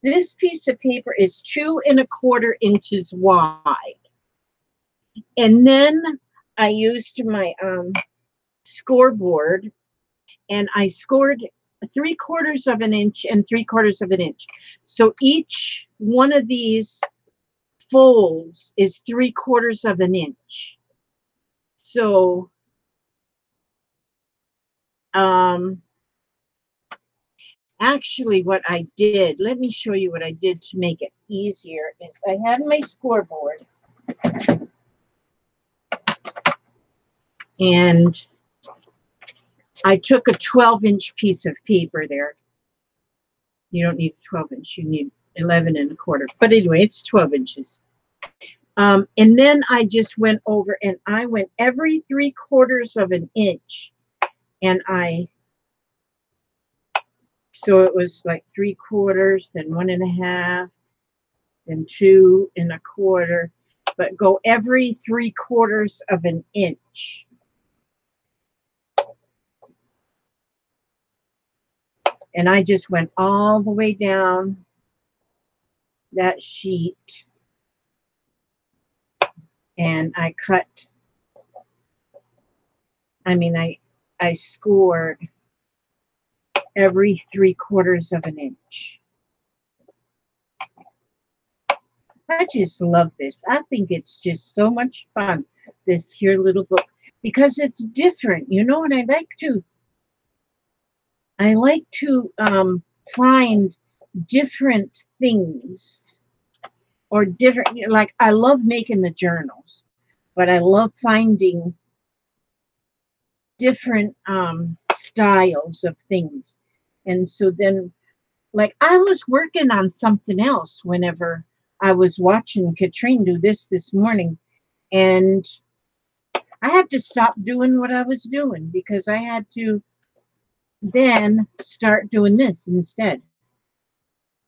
Speaker 2: this piece of paper is 2 1/4 inches wide. And then I used my scoreboard and I scored 3/4 of an inch and 3/4 of an inch. So each one of these folds is 3/4 of an inch. So actually what I did, let me show you what I did to make it easier, is I had my scoreboard and I took a 12-inch piece of paper there. You don't need 12 inch, you need 11 1/4. But anyway, it's 12 inches. And then I just went over and I went every 3/4 of an inch. And so it was like 3/4, then 1 1/2, then 2 1/4, but go every 3/4 of an inch. And I just went all the way down that sheet and I cut, I scored every 3/4 of an inch. I just love this. I think it's just so much fun, this here little book, because it's different, you know, and I like to find different things or different, like I love making the journals, but I love finding different styles of things. And so then, like, I was working on something else whenever I was watching Katrine do this morning, and I had to stop doing what I was doing because I had to then start doing this instead.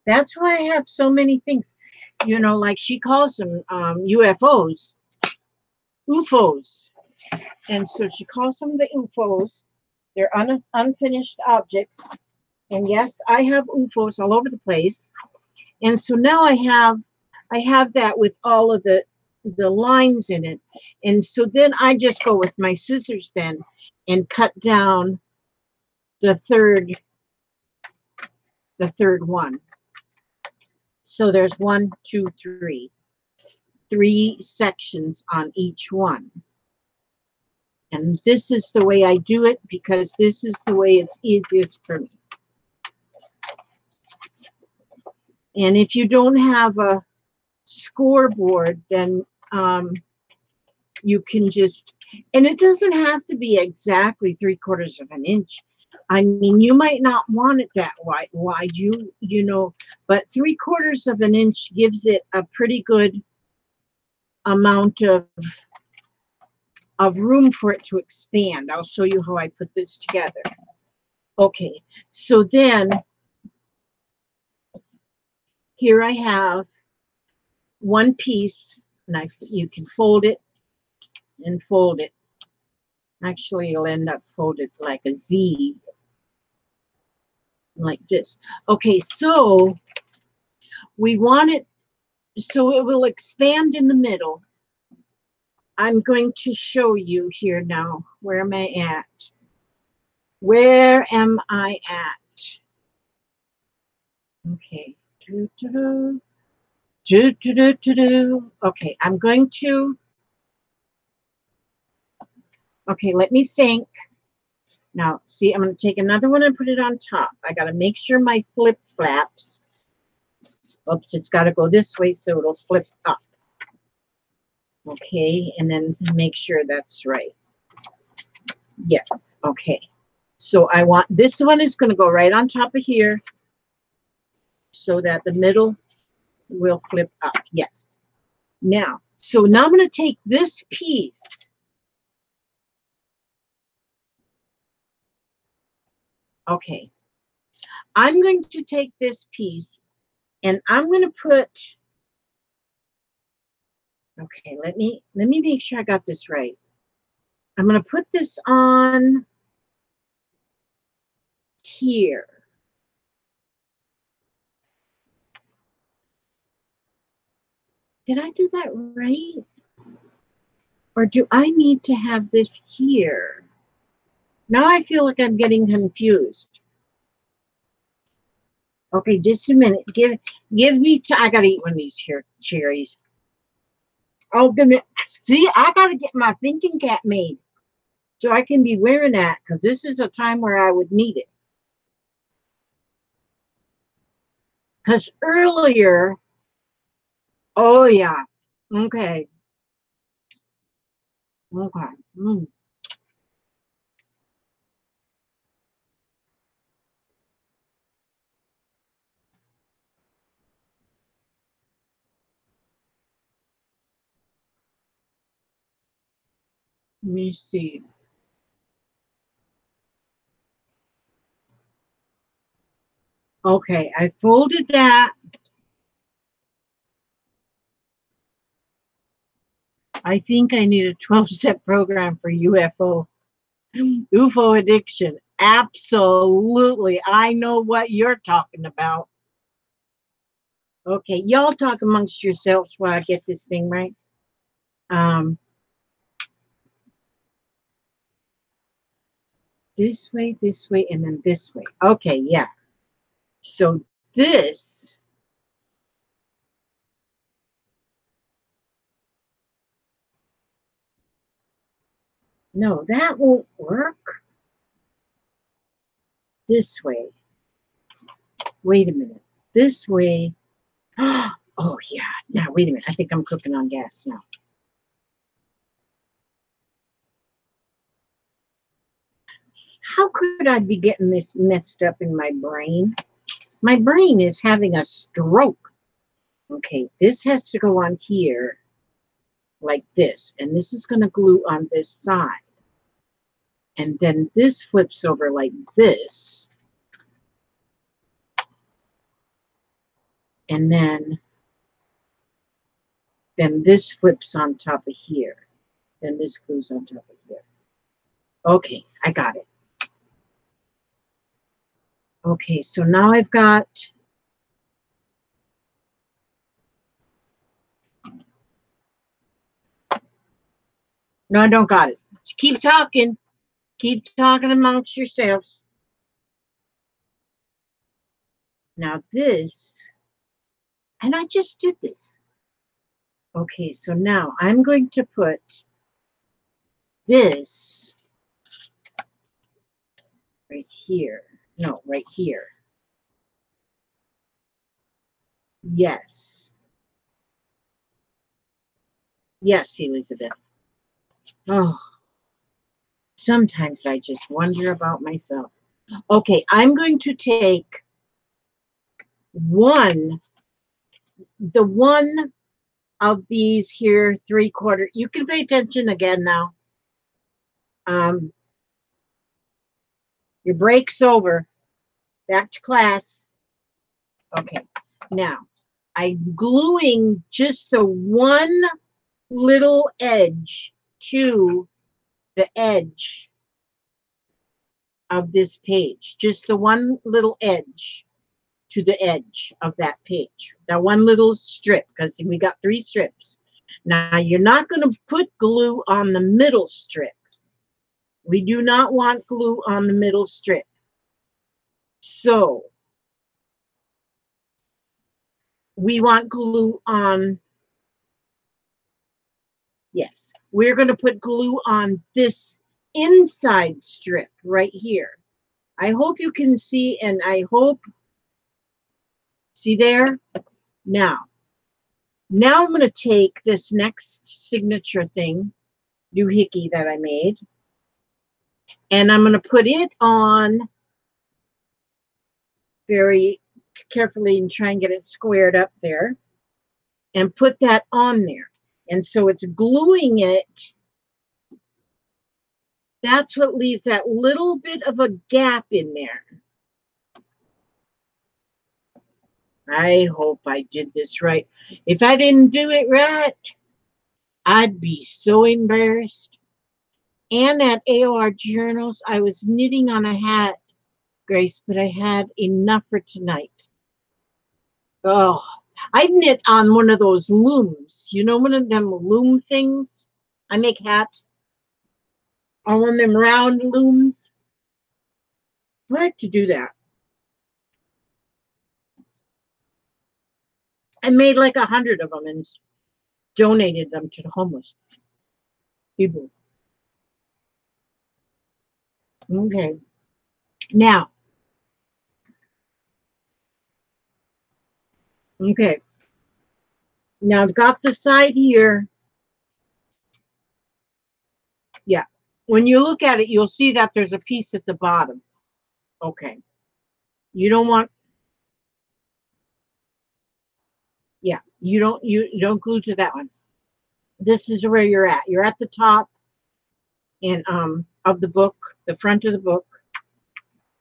Speaker 2: That's why I have so many things, you know, like she calls them UFOs, UFOs. And so she calls them the UFOs. They're unfinished objects. And yes, I have UFOs all over the place. And so now I have that with all of the lines in it. And so then I just go with my scissors then and cut down the third one. So there's 1, 2, 3. 3 sections on each one. And this is the way I do it because this is the way it's easiest for me. And if you don't have a scoreboard, then you can just, and it doesn't have to be exactly 3/4 of an inch. I mean, you might not want it that wide, you know, but 3/4 of an inch gives it a pretty good amount of room for it to expand. I'll show you how I put this together. Okay, so then here I have one piece, and you can fold it and fold it. Actually, it'll end up folded like a Z, like this. Okay, so we want it so it will expand in the middle. I'm going to show you here now. Where am I at? Where am I at? Okay. Okay, I'm going to, okay, let me think. Now, see, I'm going to take another one and put it on top. I got to make sure my flip flaps. Oops, it's got to go this way so it'll flip up. Okay, and then make sure that's right. Yes, okay. So I want, this one is going to go right on top of here so that the middle will flip up. Yes. Now, so now I'm going to take this piece. Okay. I'm going to take this piece and I'm going to put, okay, let me make sure I got this right. I'm going to put this on here. Did I do that right? Or do I need to have this here? Now I feel like I'm getting confused. Okay, just a minute. Give me, I gotta eat one of these here cherries. Oh, goodness. See, I gotta get my thinking cap made so I can be wearing that because this is a time where I would need it. Because earlier, oh yeah, okay. Okay. Mm. Let me see. Okay, I folded that. I think I need a 12-step program for UFO addiction. Absolutely. I know what you're talking about. Okay, y'all talk amongst yourselves while I get this thing right. This way, and then this way. Okay, yeah. So this, no, that won't work. This way. Wait a minute. This way. Oh, yeah. Now, wait a minute. I think I'm cooking on gas now. How could I be getting this messed up in my brain? My brain is having a stroke. Okay, this has to go on here like this. And this is going to glue on this side. And then this flips over like this. And then this flips on top of here. Then this glues on top of here. Okay, I got it. Okay, so now I've got, no, I don't got it. Just keep talking. Keep talking amongst yourselves. Now this, and I just did this. Okay, so now I'm going to put this right here. No, right here. Yes. Yes, Elizabeth. Oh, sometimes I just wonder about myself. Okay, I'm going to take one of these here 3/4. You can pay attention again now. Your break's over. Back to class. Okay, now I'm gluing just the one little edge to the edge of this page. Just the one little edge to the edge of that page. That one little strip, because we got 3 strips. Now, you're not going to put glue on the middle strip. We do not want glue on the middle strip. So, we want glue on, yes, we're going to put glue on this inside strip right here. I hope you can see, and I hope, see there? Now I'm going to take this next signature thing, doohickey that I made, and I'm going to put it on very carefully and try and get it squared up there and put that on there. And so it's gluing it. That's what leaves that little bit of a gap in there. I hope I did this right. If I didn't do it right, I'd be so embarrassed. And at AOR Journals, I was knitting on a hat, Grace, but I had enough for tonight. Oh, I knit on one of those looms. You know, one of them loom things? I make hats on one of them round looms. I like to do that. I made like 100 of them and donated them to the homeless people. Okay. Now, okay. Now I've got the side here. Yeah. When you look at it, you'll see that there's a piece at the bottom. Okay. You don't want, yeah, you don't glue to that one. This is where you're at. You're at the top and of the book, the front of the book.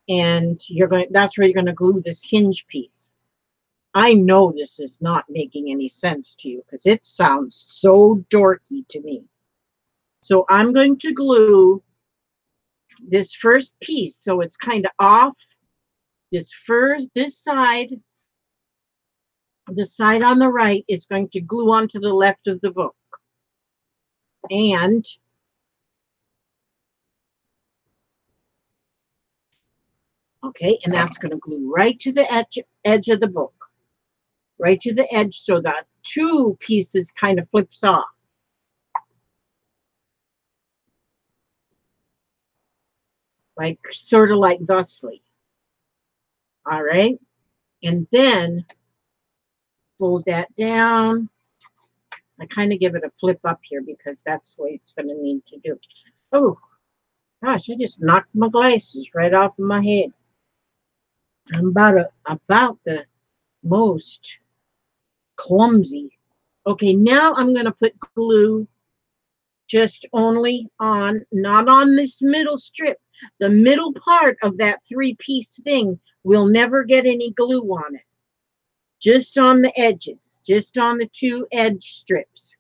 Speaker 2: And that's where you're going to glue this hinge piece. I know this is not making any sense to you because it sounds so dorky to me. So I'm going to glue this first piece, so it's kind of off. This side, the side on the right is going to glue onto the left of the book. And okay, and that's going to glue right to the edge of the book. Right to the edge, so that two pieces kind of flips off. Like, sort of like thusly. All right. And then fold that down. I kind of give it a flip up here because that's what it's going to need to do. Oh, gosh, I just knocked my glasses right off of my head. I'm about the most clumsy. Okay, now I'm going to put glue just only on, not on this middle strip. The middle part of that three-piece thing will never get any glue on it. Just on the edges, just on the two edge strips.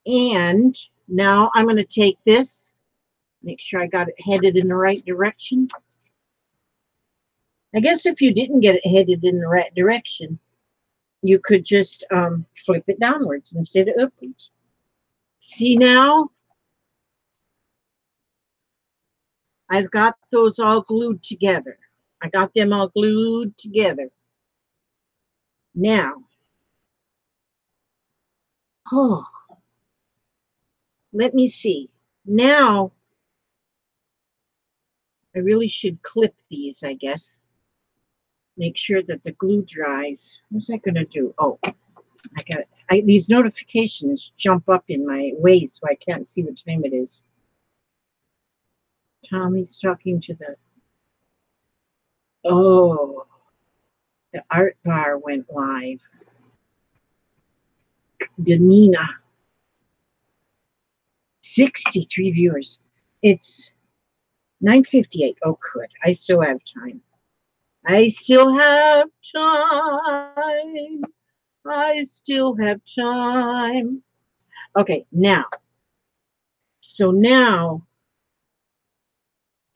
Speaker 2: And now I'm going to take this, make sure I got it headed in the right direction. I guess if you didn't get it headed in the right direction, you could just flip it downwards instead of upwards. See now? I've got those all glued together. I got them all glued together. Now, oh, let me see. Now, I really should clip these, I guess. Make sure that the glue dries. What's that going to do? Oh, these notifications jump up in my way, so I can't see what time it is. Tommy's talking to the... Oh, the art bar went live. Danina. 63 viewers. It's 9:58. Oh, good. I still have time. I still have time. I still have time. Okay, now. So now,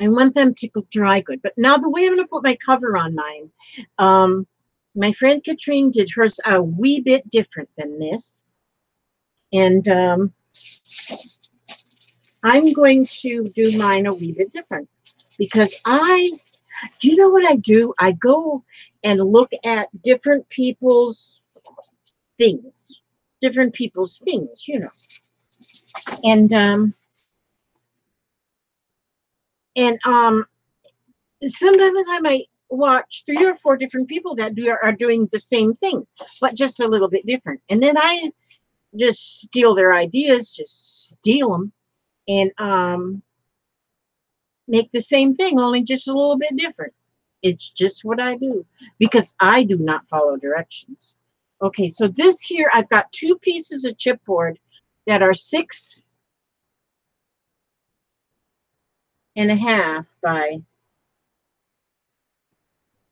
Speaker 2: I want them to dry good. But now the way I'm going to put my cover on mine, my friend Katrine did hers a wee bit different than this. And I'm going to do mine a wee bit different. Because you know what I do? I go and look at different people's things. Different people's things, you know. And sometimes I might watch 3 or 4 different people that are doing the same thing, but just a little bit different. And then I just steal their ideas, just steal them, and make the same thing, only just a little bit different. It's just what I do because I do not follow directions. Okay, so this here, I've got 2 pieces of chipboard that are 6.5 by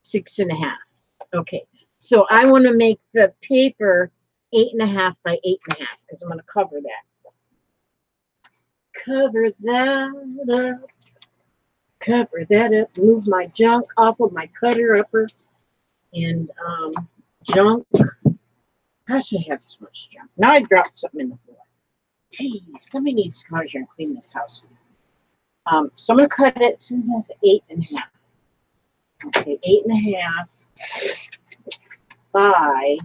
Speaker 2: 6.5. Okay, so I want to make the paper 8.5 by 8.5 because I'm going to cover that. Cover that up. Cover that up. Move my junk off of my cutter upper. And junk. Gosh, I have so much junk. Now I dropped something in the floor. Geez, somebody needs to come out here and clean this house. So I'm going to cut it since that's 8.5. Okay, 8.5 by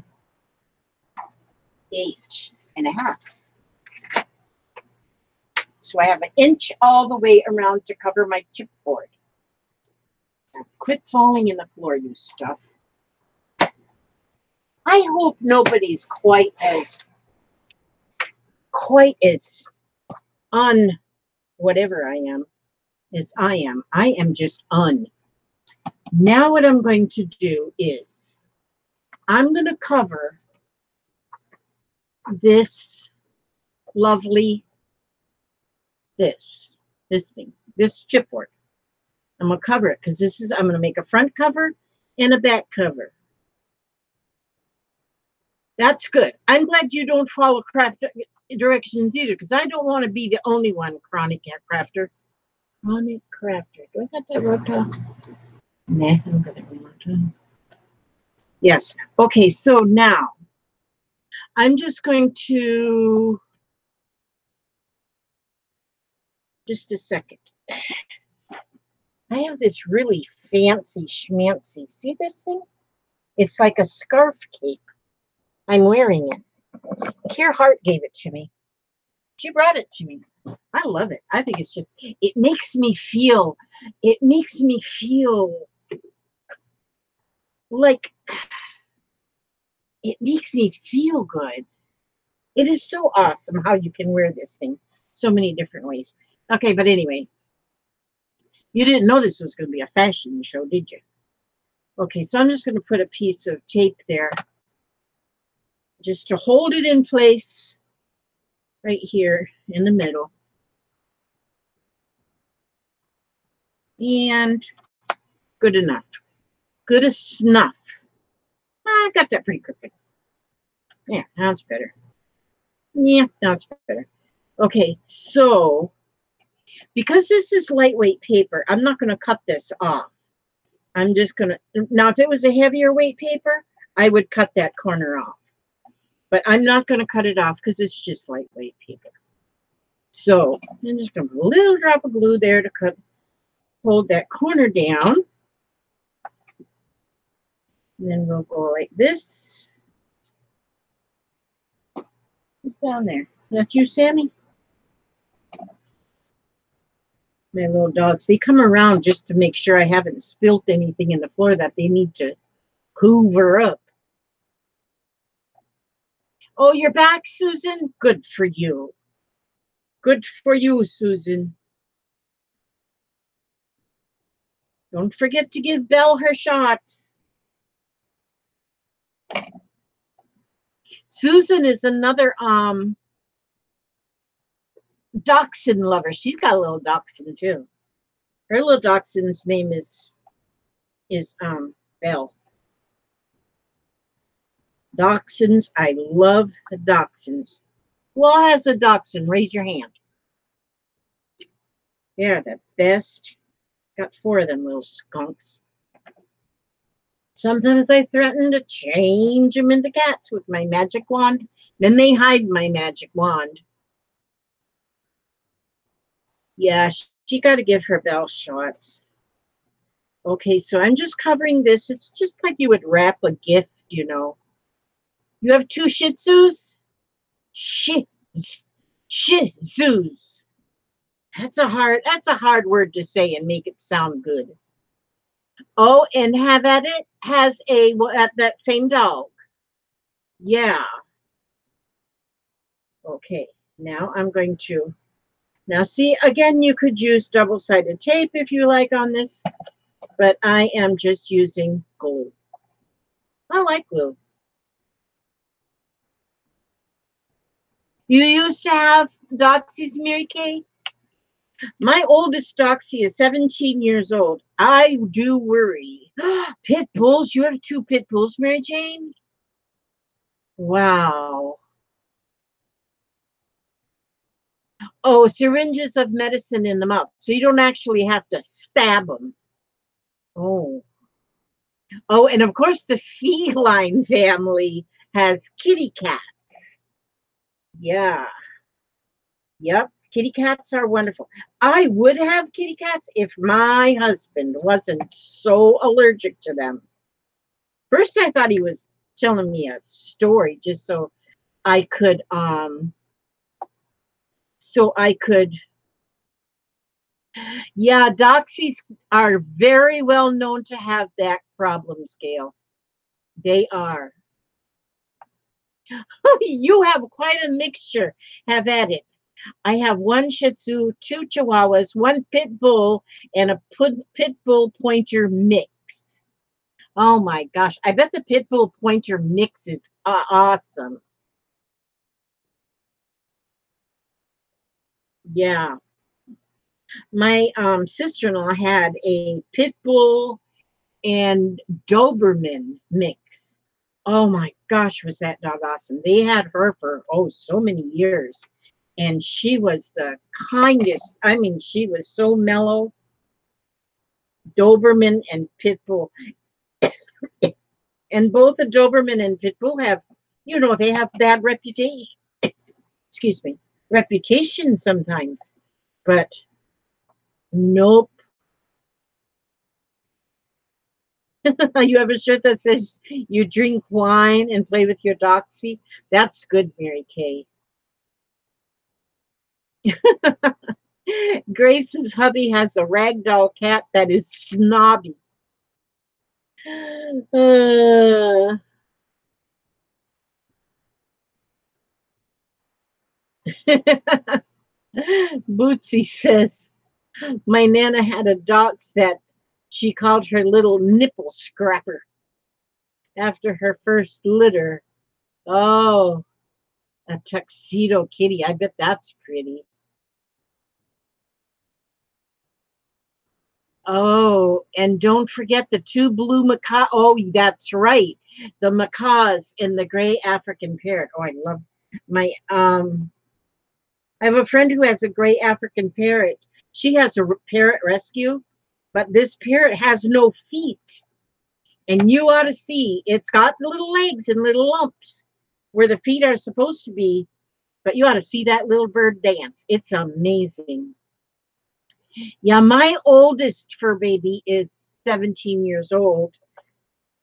Speaker 2: 8.5. So I have 1 inch all the way around to cover my chipboard. Now, quit falling in the floor, you stuff. I hope nobody's quite as whatever I am as I am. I am just Now what I'm going to do is I'm going to cover this lovely, this thing, this chipboard. I'm going to cover it because I'm going to make a front cover and a back cover. That's good. I'm glad you don't follow craft. directions either, because I don't want to be the only one chronic crafter. Chronic crafter. Do I got that wrote down? Nah, I don't got that wrote down. Yes. Okay, so now I'm just going to, just a second. I have this really fancy schmancy. See this thing? It's like a scarf cape. I'm wearing it. Kier Hart gave it to me. She brought it to me. I love it. I think it's just, it makes me feel like, it makes me feel good. It is so awesome how you can wear this thing so many different ways. Okay, but anyway, you didn't know this was going to be a fashion show, did you? Okay, so I'm just going to put a piece of tape there just to hold it in place right here in the middle. And good enough. Good as snuff. I got that pretty quickly. Yeah, that's better. Yeah, that's better. Okay, so because this is lightweight paper, I'm not going to cut this off. I'm just going to, now if it was a heavier weight paper, I would cut that corner off. But I'm not going to cut it off because it's just lightweight paper. So I'm just going to put a little drop of glue there to hold that corner down. And then we'll go like this. What's down there? Is that you, Sammy? My little dogs, they come around just to make sure I haven't spilt anything in the floor that they need to hoover up. Oh, you're back, Susan? Good for you. Good for you, Susan. Don't forget to give Belle her shots. Susan is another dachshund lover. She's got a little dachshund too. Her little dachshund's name is Belle. Dachshunds, I love the dachshunds. Who all has a dachshund? Raise your hand. They're the best. Got 4 of them little skunks. Sometimes I threaten to change them into cats with my magic wand. Then they hide my magic wand. Yeah, she got to give her Belle shots. Okay, so I'm just covering this. It's just like you would wrap a gift, you know. You have 2 Shih Tzus? Shih Tzus. That's a hard word to say and make it sound good. Oh, and have at it has that same dog. Yeah. Okay, now I'm going to, now see, again, you could use double-sided tape if you like on this, but I am just using glue. I like glue. You used to have Doxies, Mary Kay? My oldest Doxie is 17 years old. I do worry. Pit bulls? You have 2 pit bulls, Mary Jane? Wow. Oh, syringes of medicine in the mouth. So you don't actually have to stab them. Oh. Oh, and of course the feline family has kitty cats. Yeah. Yep. Kitty cats are wonderful. I would have kitty cats if my husband wasn't so allergic to them. First, I thought he was telling me a story just so I could, yeah, Doxies are very well known to have that problem, Scale. They are. You have quite a mixture. Have at it. I have 1 Shih Tzu, 2 Chihuahuas, 1 Pit Bull, and a Pit Bull Pointer mix. Oh my gosh. I bet the Pit Bull Pointer mix is awesome. Yeah. My sister-in-law had a Pit Bull and Doberman mix. Oh my gosh, was that dog awesome. They had her for, oh, so many years. And she was the kindest. I mean, she was so mellow. Doberman and Pitbull. And both the Doberman and Pitbull have, they have bad reputation. Excuse me, reputation sometimes. But nope. You have a shirt that says you drink wine and play with your doxy? That's good, Mary Kay. Grace's hubby has a ragdoll cat that is snobby. Uh, Bootsy says, my Nana had a dachshund that she called her little nipple scrapper after her first litter. Oh, a tuxedo kitty. I bet that's pretty. Oh, and don't forget the two blue macaw. Oh, that's right. The macaws and the gray African parrot. Oh, I love my I have a friend who has a gray African parrot. She has a parrot rescue, but this parrot has no feet. And you ought to see, it's got little legs and little lumps where the feet are supposed to be, but you ought to see that little bird dance. It's amazing. Yeah, my oldest fur baby is 17 years old.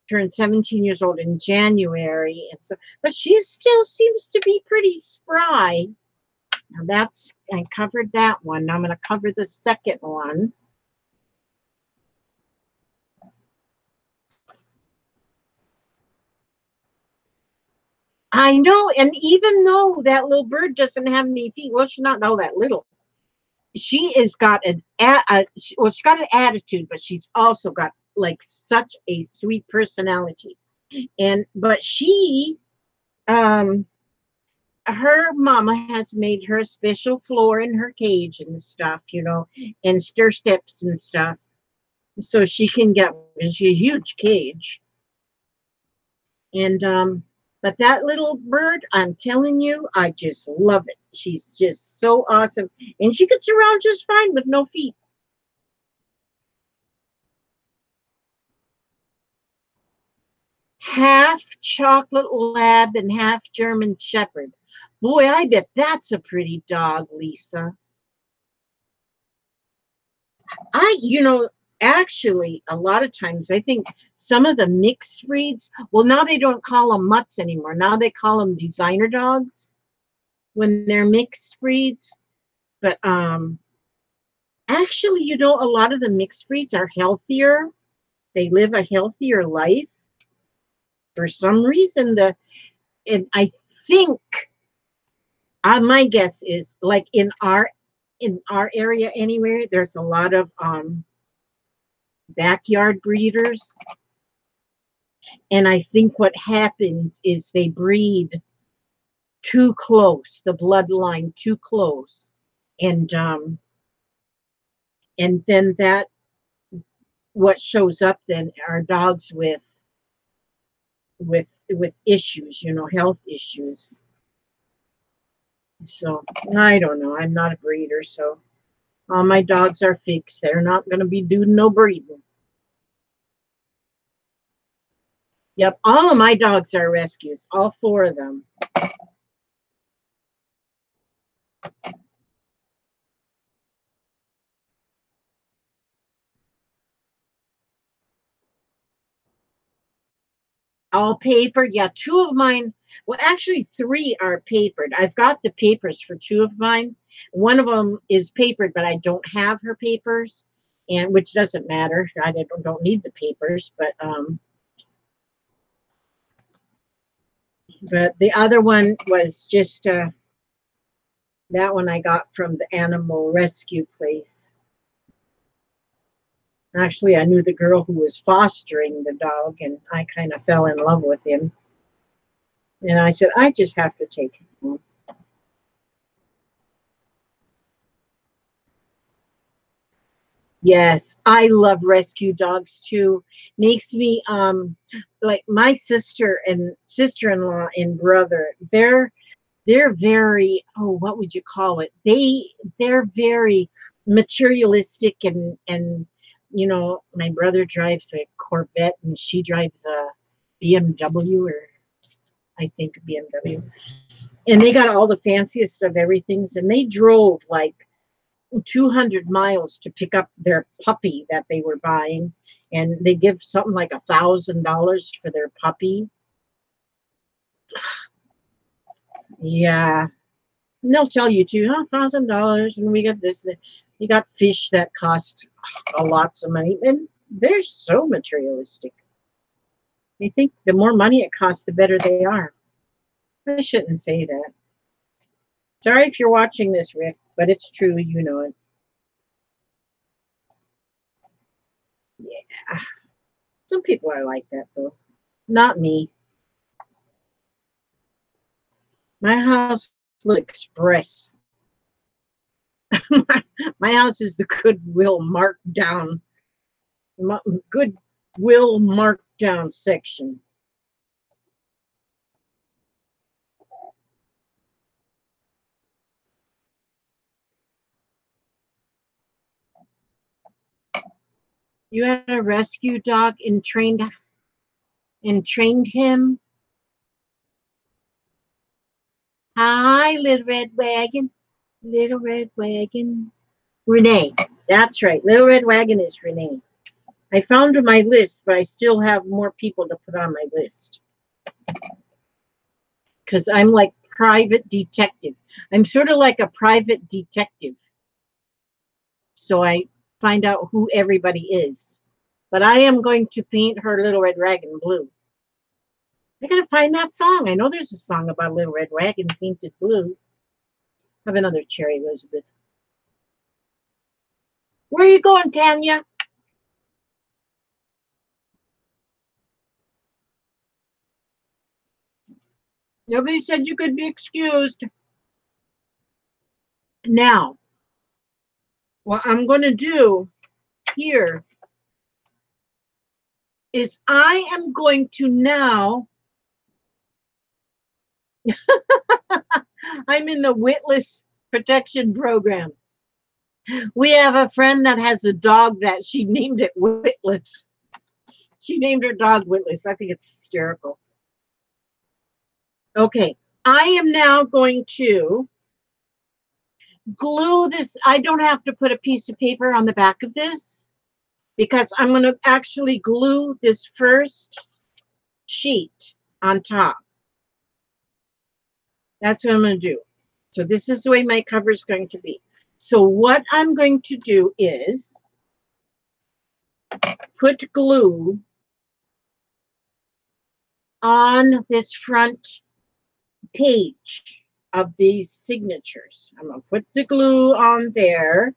Speaker 2: Turned 17 years old in January. And so, but she still seems to be pretty spry. Now I covered that one. Now I'm going to cover the second one. I know, and even though that little bird doesn't have any feet, well, she's not all that little. She has got she's got an attitude, but she's also got like such a sweet personality. But her mama has made her a special floor in her cage and stuff, and stair steps and stuff, so she can get. She's a huge cage, and but that little bird, I'm telling you, I just love it. She's just so awesome, and she gets around just fine with no feet. Half chocolate lab and half German shepherd. Boy, I bet that's a pretty dog, Lisa. Actually, a lot of times I think some of the mixed breeds, well, now they don't call them mutts anymore. Now they call them designer dogs when they're mixed breeds. But actually, a lot of the mixed breeds are healthier. They live a healthier life. For some reason, I think my guess is like in our area anywhere, there's a lot of backyard breeders, and I think what happens is they breed too close, the bloodline too close, and then that what shows up then are dogs with issues, health issues. So I don't know. I'm not a breeder, so all my dogs are fixed. They're not going to be doing no breeding. Yep, all of my dogs are rescues, all 4 of them. All papered. Yeah, 2 of mine. Well, actually, 3 are papered. I've got the papers for 2 of mine. One of them is papered, but I don't have her papers, and which doesn't matter. I don't need the papers, but the other one was just that one I got from the animal rescue place. Actually, I knew the girl who was fostering the dog, and I kind of fell in love with him. And I said, I just have to take him home. Yes, I love rescue dogs too. Makes me like my sister and sister-in-law and brother, they're very, oh, what would you call it? They're very materialistic and you know, my brother drives a Corvette and she drives a BMW, or I think a BMW. And they got all the fanciest of everythings, and they drove like 200 miles to pick up their puppy that they were buying, and they give something like $1,000 for their puppy. Yeah, and they'll tell you too, huh, $1,000, and we got this. You got fish that cost a lots of money, and they're so materialistic. They think the more money it costs, the better they are. I shouldn't say that. Sorry if you're watching this, Rick, but it's true. You know it. Yeah, some people are like that though. Not me. My house looks express. My house is the Goodwill marked down, Goodwill marked down section. You had a rescue dog and trained him. Hi, little red wagon. Little red wagon. Renee. That's right. Little red wagon is Renee. I found my list, but I still have more people to put on my list. Because I'm like private detective. I'm sort of like a private detective. So I find out who everybody is. But I am going to paint her Little Red Wagon blue. I gotta find that song. I know there's a song about Little Red Wagon painted blue. Have another cherry, Elizabeth. Where are you going, Tanya? Nobody said you could be excused. Now, what I'm going to do here is I am going to now, I'm in the Witless Protection Program. We have a friend that has a dog that she named it Witless. She named her dog Witless. I think it's hysterical. Okay, I am now going to glue this. I don't have to put a piece of paper on the back of this because I'm going to actually glue this first sheet on top. That's what I'm going to do. So this is the way my cover is going to be. So what I'm going to do is put glue on this front page of these signatures. I'm going to put the glue on there.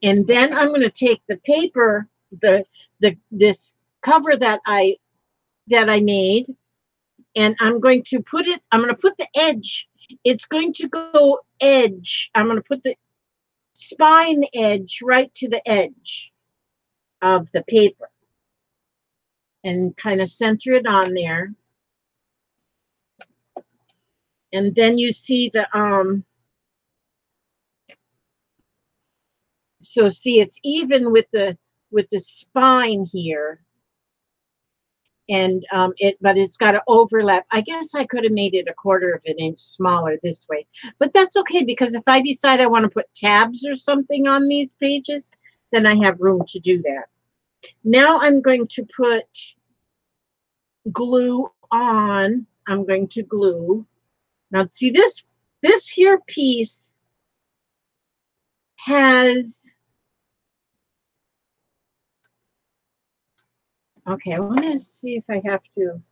Speaker 2: And then I'm going to take the paper, this cover that I made, and I'm going to put it, I'm going to put the edge. It's going to go edge. I'm going to put the spine edge right to the edge of the paper and kind of center it on there. And then you see the so see it's even with the spine here, and but it's got to overlap. I guess I could have made it 1/4 of an inch smaller this way, but that's okay because if I decide I want to put tabs or something on these pages, then I have room to do that. Now I'm going to put glue on. I'm going to glue. Now see this here piece has, okay, I want to see if I have to.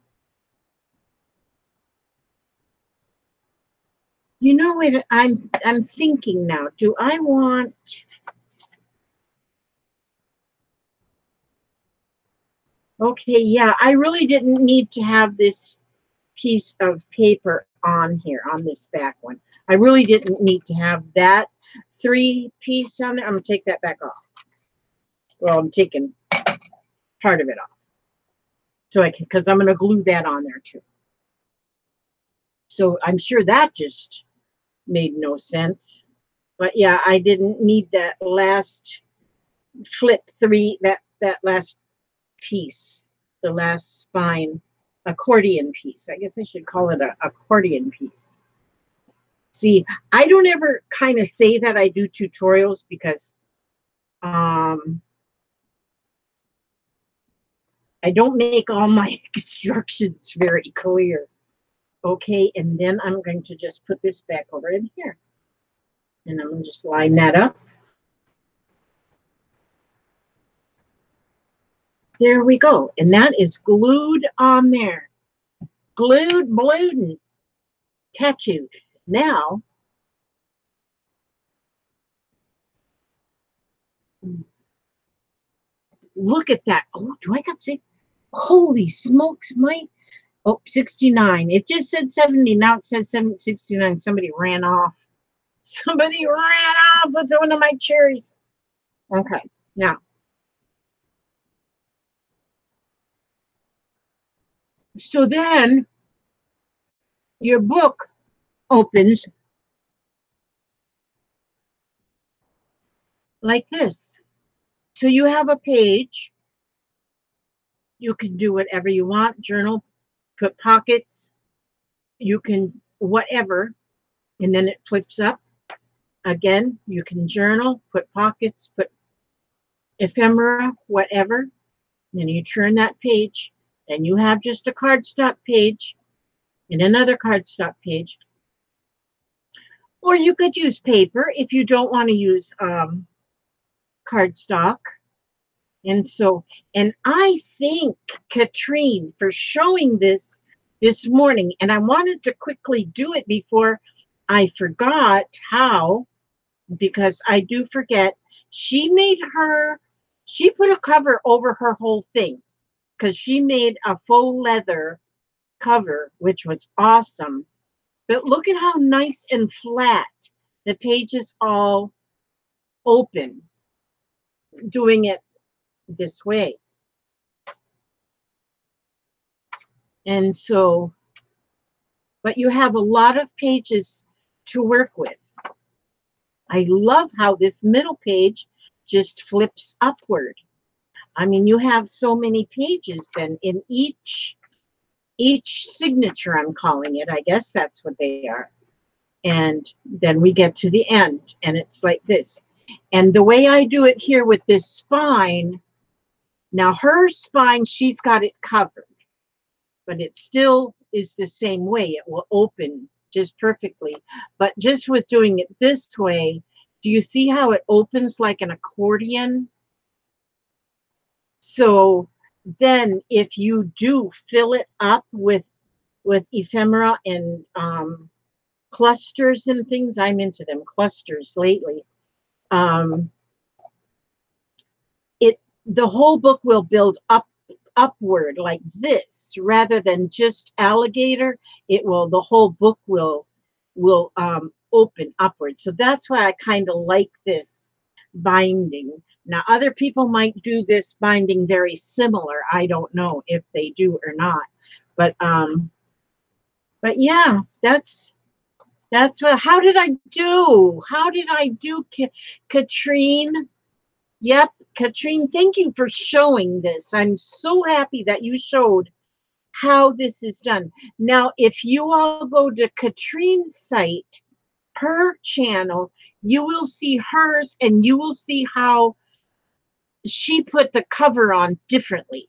Speaker 2: You know what, I'm thinking now. Do I want, okay, yeah, I really didn't need to have this piece of paper on here, on this back one. I really didn't need to have that 3-piece on there. I'm going to take that back off. Well, I'm taking part of it off. So I can, because I'm going to glue that on there too. So I'm sure that just made no sense. But yeah, I didn't need that last flip 3, that last piece, the last spine accordion piece. I guess I should call it a accordion piece. See, I don't ever kind of say that I do tutorials because I don't make all my instructions very clear. Okay, and then I'm going to just put this back over in here. And I'm going to just line that up. There we go. And that is glued on there. Glued, blued, and tattooed. Now, look at that. Oh, do I got to say? Holy smokes, Mike. Oh, 69. It just said 70. Now it says 69. Somebody ran off. Somebody ran off with one of my cherries. Okay, now. So then your book opens like this. So you have a page. You can do whatever you want. Journal, put pockets. You can whatever. And then it flips up. Again, you can journal, put pockets, put ephemera, whatever. Then you turn that page, and you have just a cardstock page and another cardstock page. Or you could use paper if you don't want to use cardstock. And so, and I thank Katrine for showing this morning. And I wanted to quickly do it before I forgot how, because I do forget. She put a cover over her whole thing because she made a faux leather cover, which was awesome. But look at how nice and flat the page is all open, doing it this way. And so, but you have a lot of pages to work with. I love how this middle page just flips upward. I mean, you have so many pages then in each signature, I'm calling it. I guess that's what they are. And then we get to the end, and it's like this. And the way I do it here with this spine, now her spine, she's got it covered, but it still is the same way. It will open just perfectly. But just with doing it this way, do you see how it opens like an accordion? So then if you do fill it up with ephemera and clusters and things, I'm into them clusters lately. The whole book will build upward like this rather than just alligator. The whole book will open upward. So that's why I kind of like this binding. Now other people might do this binding very similar. I don't know if they do or not, but yeah, that's what. How did I do, Katrine? Yep, Katrine, thank you for showing this. I'm so happy that you showed how this is done. Now, if you all go to Katrine's site, her channel, you will see hers, and you will see how she put the cover on differently.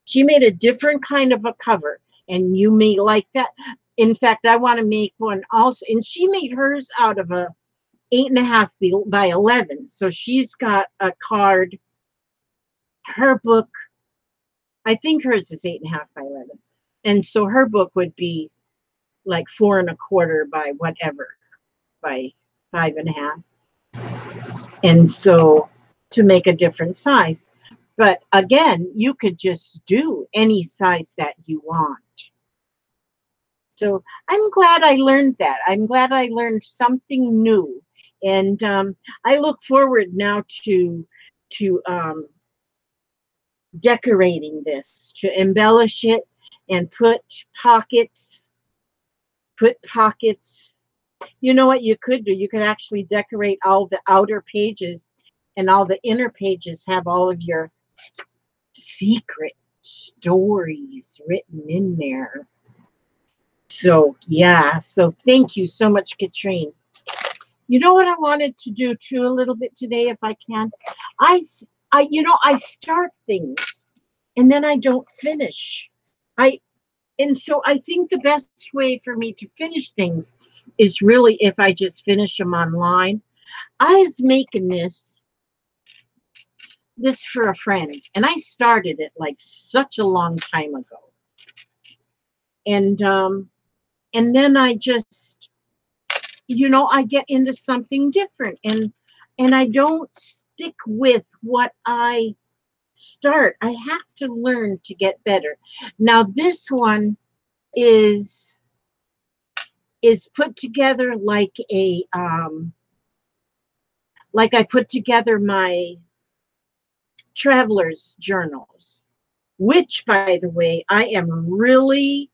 Speaker 2: She made a different kind of a cover, and you may like that. In fact, I want to make one also, and she made hers out of a 8.5 by 11. So she's got a card. Her book, I think hers is 8.5 by 11. And so her book would be like 4.25 by whatever, by 5.5. And so to make a different size. But again, you could just do any size that you want. So I'm glad I learned that. I'm glad I learned something new. And I look forward now to decorating this, to embellish it and pockets, put pockets. You know what you could do? You could actually decorate all the outer pages, and all the inner pages have all of your secret stories written in there. So, yeah. So thank you so much, Katrine. You know what I wanted to do too a little bit today, if I can? I start things and then I don't finish. I And so I think the best way for me to finish things is really if I just finish them online. I was making this for a friend, and I started it like such a long time ago. And then I just, I get into something different, and I don't stick with what I start. I have to learn to get better. Now this one is put together like I put together my traveler's journals, which, by the way, I am really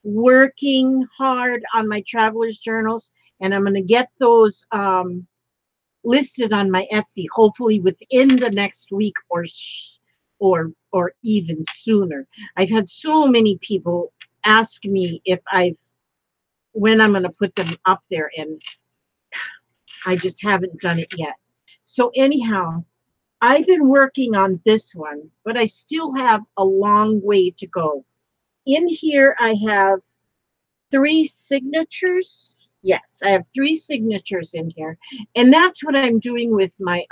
Speaker 2: working hard on my traveler's journals, and I'm going to get those listed on my Etsy, hopefully within the next week or even sooner. I've had so many people ask me when I'm going to put them up there, and I just haven't done it yet. So anyhow, I've been working on this one, but I still have a long way to go. In here, I have 3 signatures. Yes, I have 3 signatures in here. And that's what I'm doing with my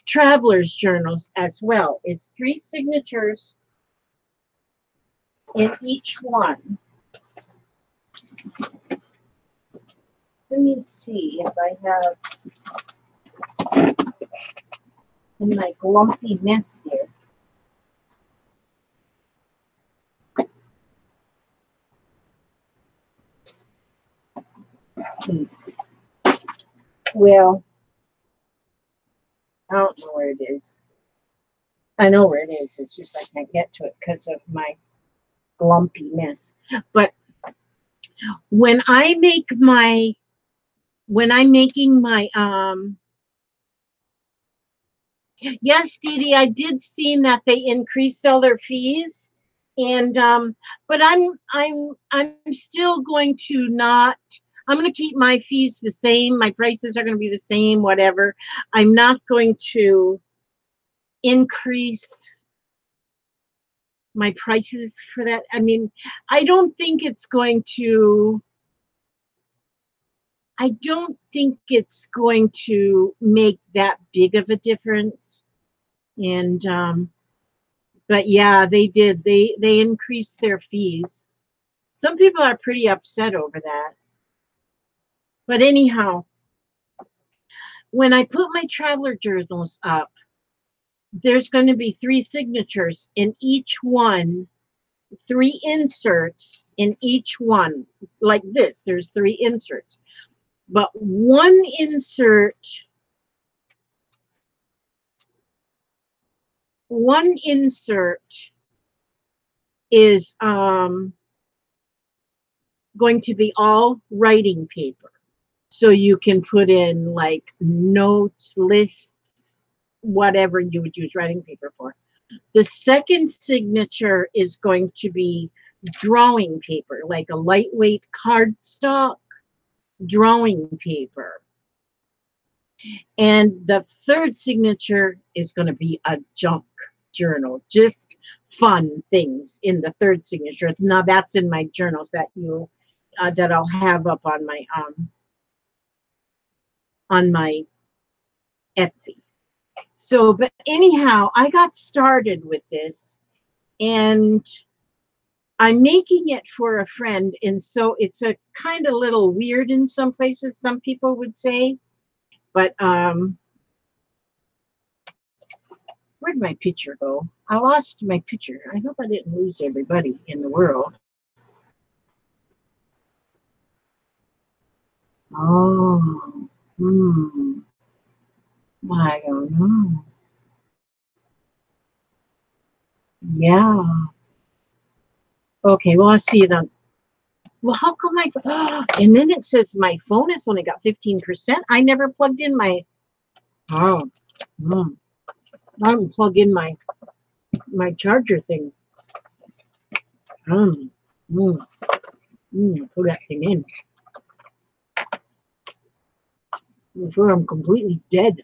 Speaker 2: traveler's journals as well. It's 3 signatures in each one. Let me see if I have in my glumpy mess here. Well, I don't know where it is. I know where it is. It's just I can't get to it because of my glumpy mess. But when I make my when I'm making my yes, Dee Dee, I did see that they increased all their fees, and but I'm still going to not. I'm going to keep my fees the same. My prices are going to be the same. Whatever. I'm not going to increase my prices for that. I mean, I don't think it's going to. I don't think it's going to make that big of a difference. And but yeah, they did. They increased their fees. Some people are pretty upset over that. But anyhow, when I put my traveler journals up, there's going to be 3 signatures in each one, 3 inserts in each one. Like this, there's 3 inserts. But one insert is going to be all writing paper. So you can put in like notes, lists, whatever you would use writing paper for. The second signature is going to be drawing paper, like a lightweight cardstock drawing paper. And the third signature is going to be a junk journal, just fun things in the third signature. Now that's in my journals that I'll have up on my Etsy. So, but anyhow, I got started with this, and I'm making it for a friend, and so it's a kind of little weird in some places, some people would say. But where'd my picture go? I lost my picture. I hope I didn't lose everybody in the world. Oh, hmm. I don't know. Yeah. Okay, well, I see it on. Well, how come my and then it says my phone has only got 15%. I never plugged in my oh, mm, I haven't plugged in my charger thing. Um, mm, Plug that thing in before I'm completely dead.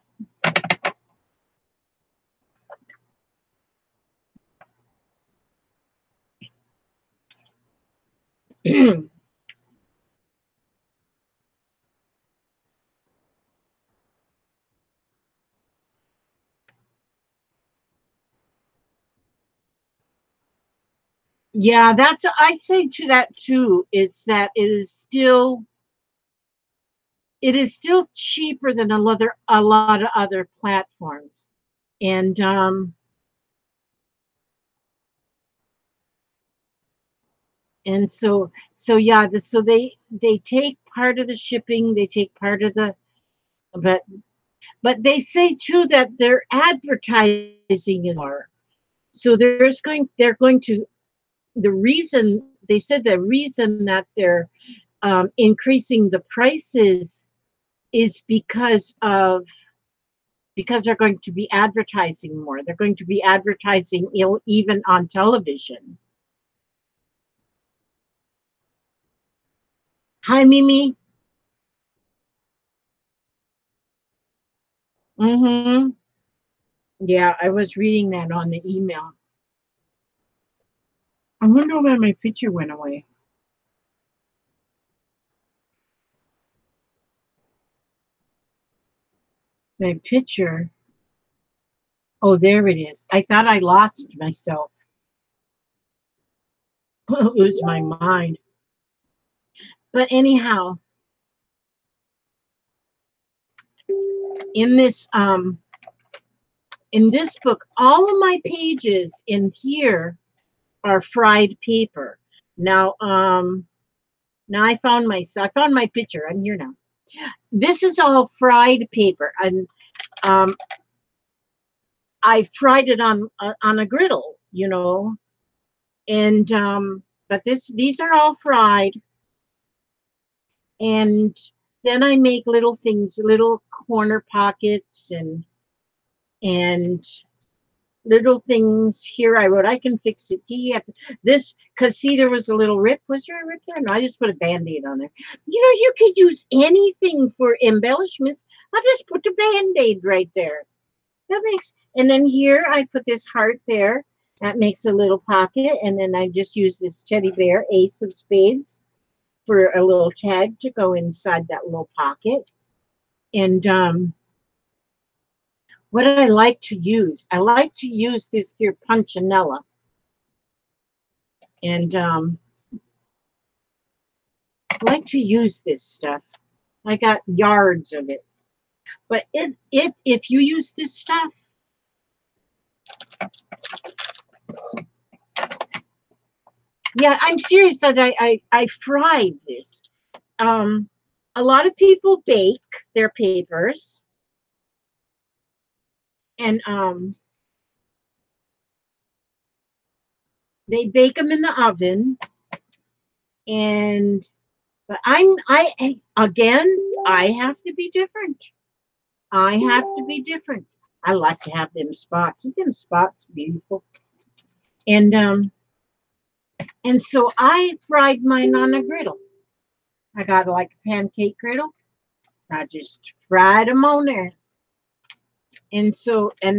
Speaker 2: Yeah, that's I say to that too. It's that it is still cheaper than a lot of other platforms, and so yeah, so they take part of the shipping, they take part of the but they say too that their advertising is more. So they're going to the reason they said the reason that they're increasing the prices is because they're going to be advertising more. They're going to be advertising even on television. Hi, Mimi. Mm-hmm. Yeah, I was reading that on the email. I wonder why my picture went away. My picture. Oh, there it is. I thought I lost myself. Lose my mind. But anyhow, in this um in this book, all of my pages in here are fried paper. Now now I found my picture. I'm here now. This is all fried paper, and um I fried it on a griddle, and but these are all fried, and then I make little things, little corner pockets, and little things here. I wrote, I can fix it. This, because see, there was a little rip. Was there a rip there? No, I just put a band-aid on there. You could use anything for embellishments. I just put the band-aid right there. That makes, and then here I put this heart there. That makes a little pocket, and then I just use this teddy bear, ace of spades, for a little tag to go inside that little pocket. And what I like to use this here punchinella, and I like to use this stuff. I got yards of it, but if you use this stuff, yeah, I'm serious that I fried this. Um, a lot of people bake their papers, and they bake them in the oven. And but I again, I have to be different. I have to be different. I like to have them spots. And them spots beautiful. And so I fried mine on a griddle. I got like a pancake griddle. I just fried them on there. And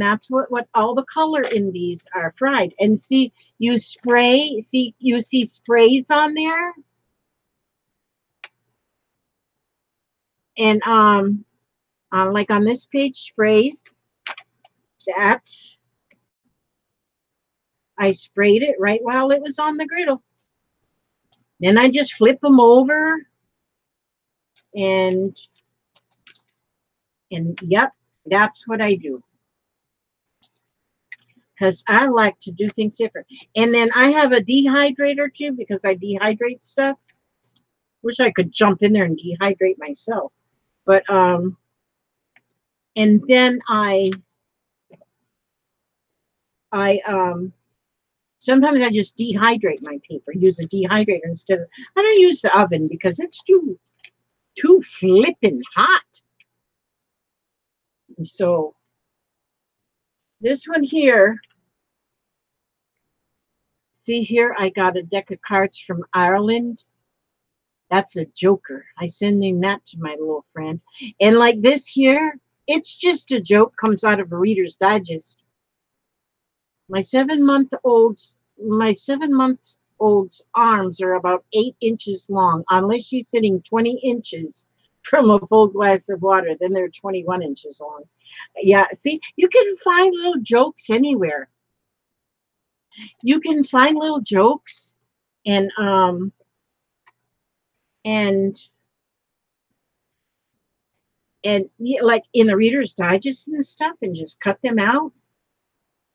Speaker 2: that's what all the color in these are fried. And see, you see sprays on there. And like on this page, sprays. That's I sprayed it right while it was on the griddle. Then I just flip them over, and yep, that's what I do, because I like to do things different. And then I have a dehydrator too, because I dehydrate stuff Wish I could jump in there and dehydrate myself. But and then sometimes I just dehydrate my paper, use a dehydrator instead of, I don't use the oven because it's too flippin' hot. And so this one here, see here, I got a deck of cards from Ireland. That's a joker. I sending that to my little friend. And like this here, it's just a joke, comes out of a Reader's Digest. My 7-month-old's arms are about 8 inches long. Unless she's sitting 20 inches from a full glass of water, then they're 21 inches long. Yeah, see, you can find little jokes anywhere. You can find little jokes and yeah, like in the Reader's Digest and stuff, and just cut them out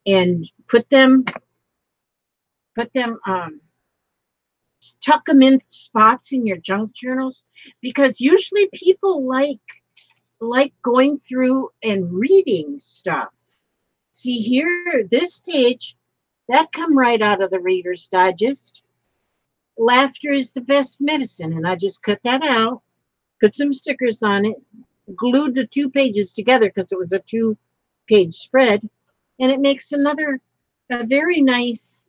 Speaker 2: and put them tuck them in spots in your junk journals, because usually people like going through and reading stuff. See here, this page, that come right out of the Reader's Digest. Laughter is the best medicine, and I just cut that out, put some stickers on it, glued the 2 pages together because it was a 2-page spread, and it makes a very nice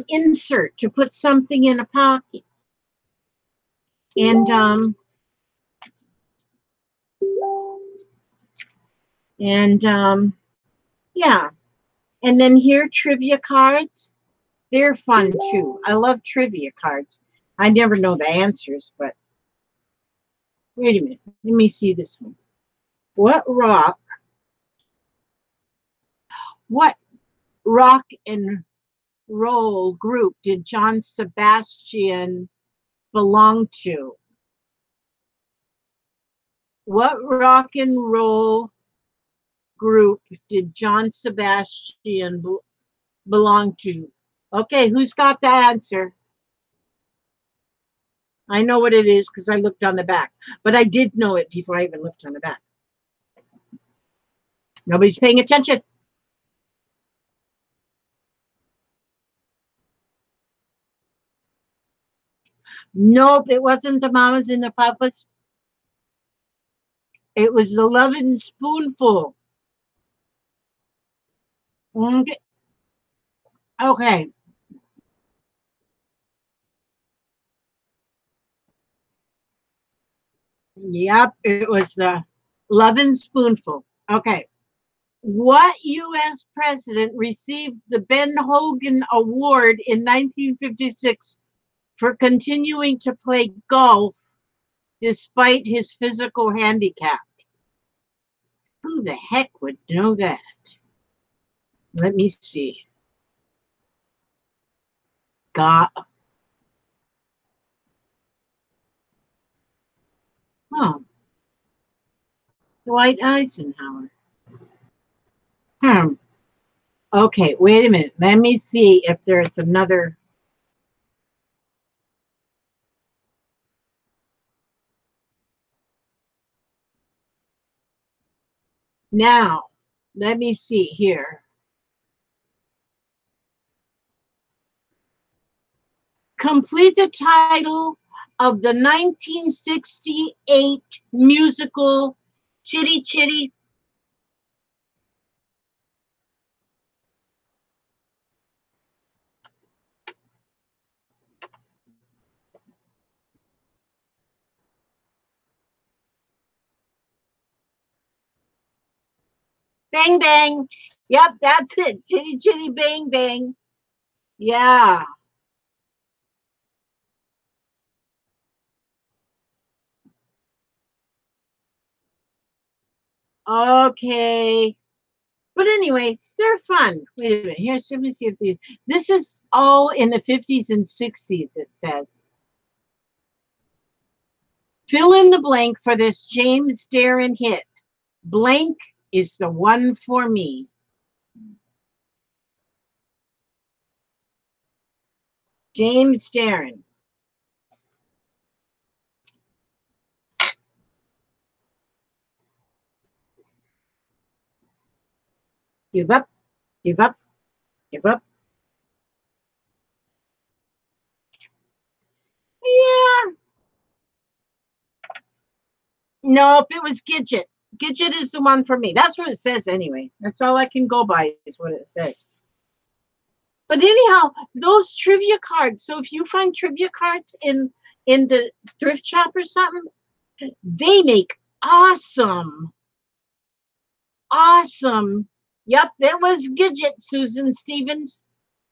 Speaker 2: insert to put something in a pocket. And yeah. And then here, trivia cards. They're fun too. I love trivia cards. I never know the answers, but wait a minute. Let me see this one. What rock and roll group did John Sebastian belong to? What rock and roll group did John Sebastian belong to? Okay, who's got the answer? I know what it is because I looked on the back, but I did know it before I even looked on the back. Nobody's paying attention. Nope, it wasn't the Mamas and the Papas. It was the Lovin' Spoonful. Okay. Yep, it was the Lovin' Spoonful. Okay. What U.S. president received the Ben Hogan Award in 1956 for continuing to play golf despite his physical handicap? Who the heck would know that? Let me see. God. Oh. Dwight Eisenhower. Okay, wait a minute. Let me see if there's another. Now, let me see here. Complete the title of the 1968 musical Chitty Chitty. Bang Bang. Yep, that's it. Chitty Chitty Bang Bang. Yeah. Okay. But anyway, they're fun. Wait a minute. Here, let me see if these. This is all in the 50s and 60s, it says. Fill in the blank for this James Darren hit. Blank is the one for me. James Darren. Give up, give up, give up. Yeah. Nope, it was Gidget. Gidget is the one for me. That's what it says anyway. That's all I can go by is what it says. But anyhow, those trivia cards. So if you find trivia cards in the thrift shop or something, they make awesome, awesome. Yep, it was Gidget, Susan Stevens.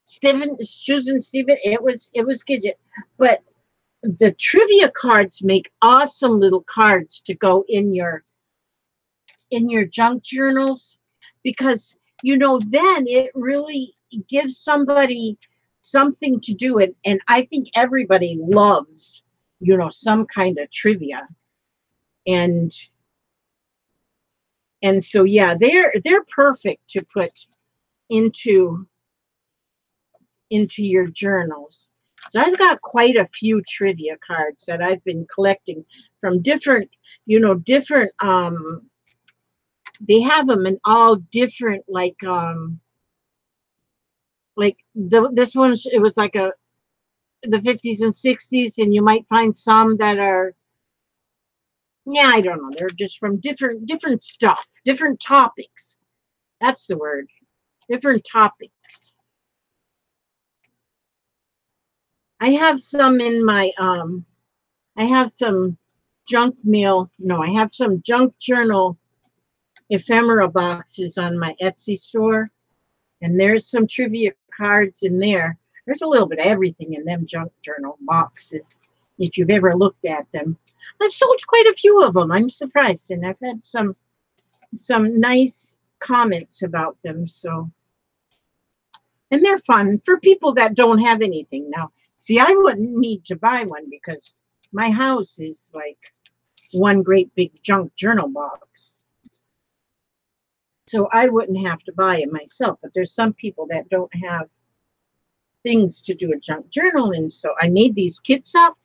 Speaker 2: Susan Stevens. It was Gidget. But the trivia cards make awesome little cards to go in your junk journals, because then it really gives somebody something to do, and I think everybody loves some kind of trivia, and so yeah, they're perfect to put into your journals. So I've got quite a few trivia cards that I've been collecting from different different they have them in all different, this one, it was like the 50s and 60s, and you might find some that are, yeah, I don't know, they're just from different stuff, different topics. That's the word, different topics. I have some in my I have some junk mail, no, I have some junk journal ephemera boxes on my Etsy store, and there's some trivia cards in there. There's a little bit of everything in them junk journal boxes, if you've ever looked at them. I've sold quite a few of them. I'm surprised, and I've had some nice comments about them. So, and they're fun for people that don't have anything now. See, I wouldn't need to buy one because my house is like one great big junk journal box. So I wouldn't have to buy it myself. But there's some people that don't have things to do a junk journal, and so I made these kits up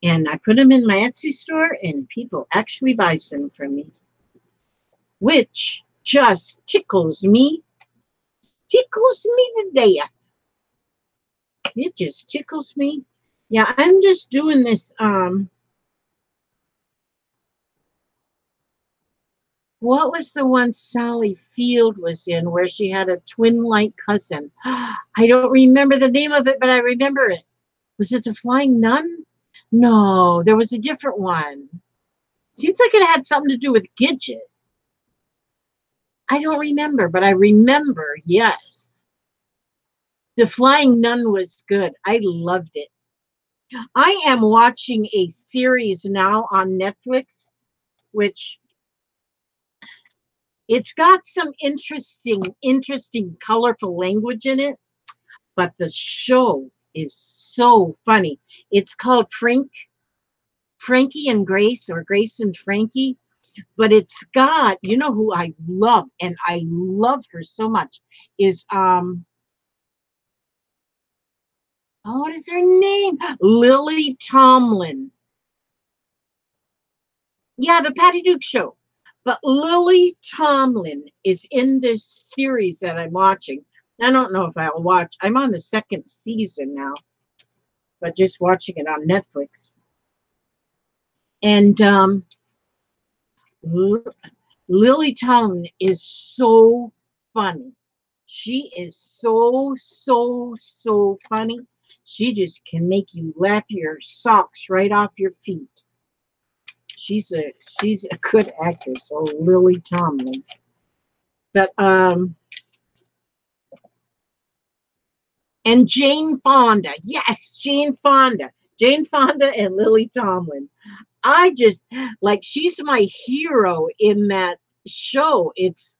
Speaker 2: and I put them in my Etsy store, and people actually buy them from me, which just tickles me to death. It just tickles me. Yeah, I'm just doing this. What was the one Sally Field was in where she had a twin-like cousin? I don't remember the name of it, but I remember it. Was it the Flying Nun? No, there was a different one. Seems like it had something to do with Gidget. I don't remember, but I remember, yes. The Flying Nun was good. I loved it. I am watching a series now on Netflix, which it's got some interesting, colorful language in it, but the show is so funny. It's called Frankie and Grace, or Grace and Frankie, but it's got, who I love, and I love her so much, is what is her name? Lily Tomlin. Yeah, the Patty Duke Show. But Lily Tomlin is in this series that I'm watching. I don't know if I'll watch. I'm on the second season now, but just watching it on Netflix. And Lily Tomlin is so funny. She is so funny. She just can make you laugh your socks right off your feet. She's a good actress, so Lily Tomlin. But and Jane Fonda. Yes, Jane Fonda. Jane Fonda and Lily Tomlin. I just she's my hero in that show. It's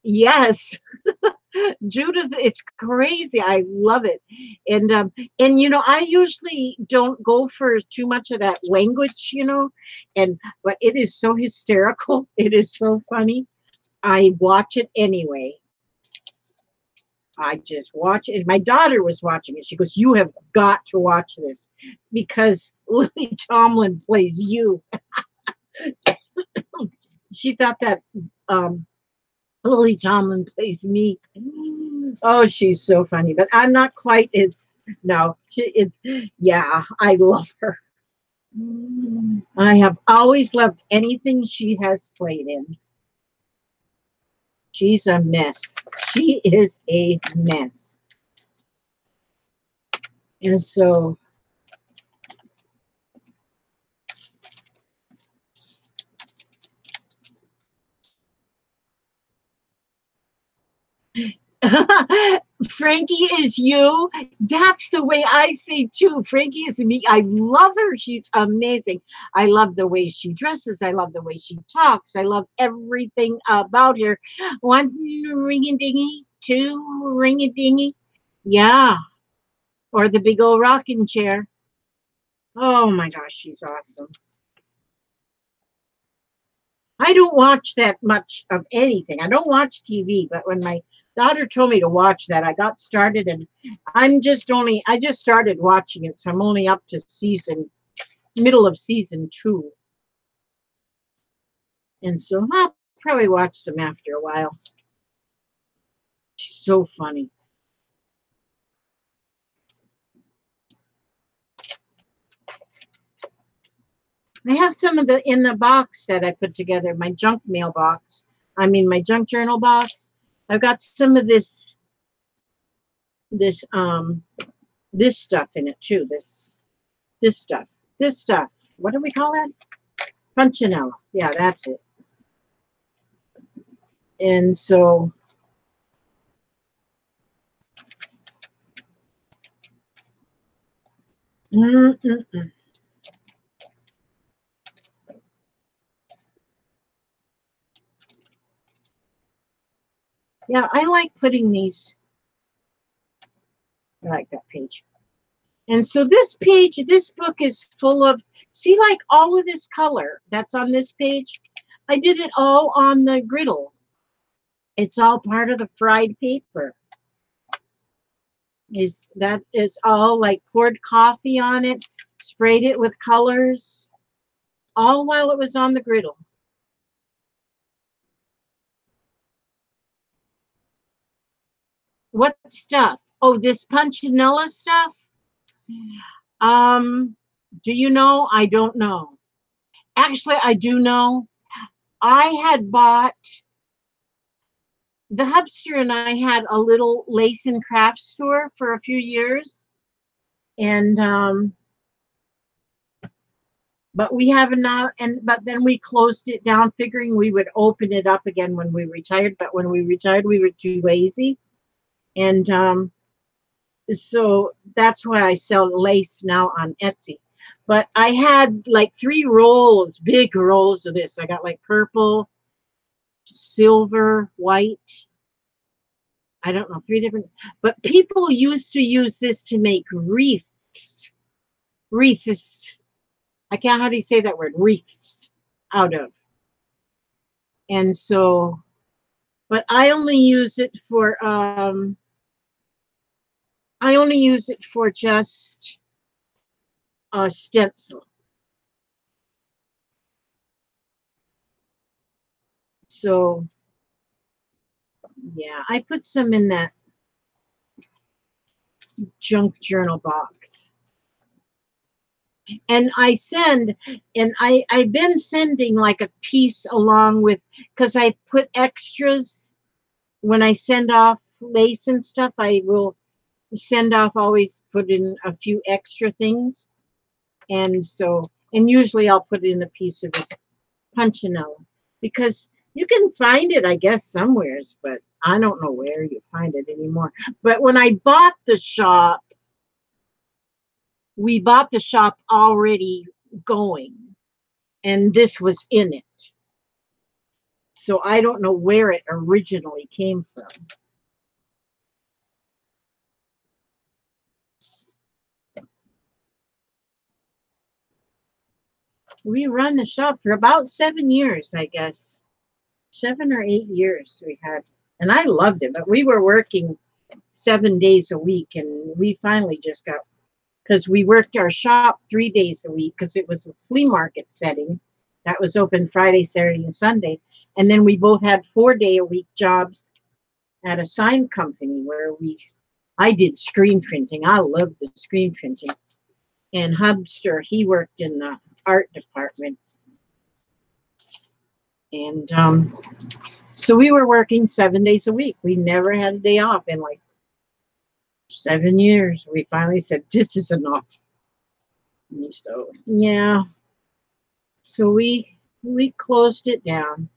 Speaker 2: yes. Judith, it's crazy. I love it. And I usually don't go for too much of that language, but it is so hysterical. It is so funny. I watch it anyway. I just watch it. My daughter was watching it. She goes, "You have got to watch this because Lily Tomlin plays you." She thought that Lily Tomlin plays me. Oh, she's so funny, but I'm not quite as, no, yeah, I love her. I have always loved anything she has played in. She's a mess. She is a mess. And so, Frankie is you. That's the way I see too. Frankie is me. I love her. She's amazing. I love the way she dresses. I love the way she talks. I love everything about her. One ring a dingy, two ring a dingy. Yeah. Or the big old rocking chair. Oh my gosh, she's awesome. I don't watch that much of anything. I don't watch TV, but when my daughter told me to watch that, I got started, and I just started watching it, so I'm only up to middle of season 2. And so I'll probably watch some after a while. She's so funny. I have some of the in the box that I put together, my junk mail box. I mean my junk journal box. I've got some of this this stuff in it too. This stuff. This stuff. What do we call that? Punchinella. Yeah, that's it. And so yeah, I like putting these. I like that page. And so this book is full of, see, like all of this color that's on this page, I did it all on the griddle. It's all part of the fried paper. That is all like poured coffee on it, sprayed it with colors, all while it was on the griddle. What stuff? Oh, this punchinella stuff? Do you know? I don't know. Actually, I do know. I had bought, the hubster and I had a little lace and craft store for a few years. And, but we have not, but then we closed it down, figuring we would open it up again when we retired. But when we retired, we were too lazy. And, so that's why I sell lace now on Etsy. But I had like 3 rolls, big rolls of this. I got like purple, silver, white. I don't know, 3 different. But people used to use this to make wreaths. Wreaths. I can't, how do you say that word? Wreaths out of. And so, but I only use it for, just a stencil. So, yeah, I put some in that junk journal box. And I've been sending like a piece along with, because I put extras when I send off lace and stuff. I will send off, always put in a few extra things. And so, and usually I'll put in a piece of this punchinella, because you can find it, I guess, somewheres, but I don't know where you find it anymore. But when I bought the shop, we bought the shop already going, and this was in it. So I don't know where it originally came from. We run the shop for about 7 years, I guess. 7 or 8 years we had. And I loved it, but we were working 7 days a week, and we finally just got, because we worked our shop 3 days a week because it was a flea market setting. That was open Friday, Saturday, and Sunday. And then we both had 4-day-a-week jobs at a sign company where I did screen printing. I loved the screen printing. And Hubster, he worked in the art department. And so we were working 7 days a week. We never had a day off in like 7 years. We finally said, this is enough. And so, yeah. So we closed it down.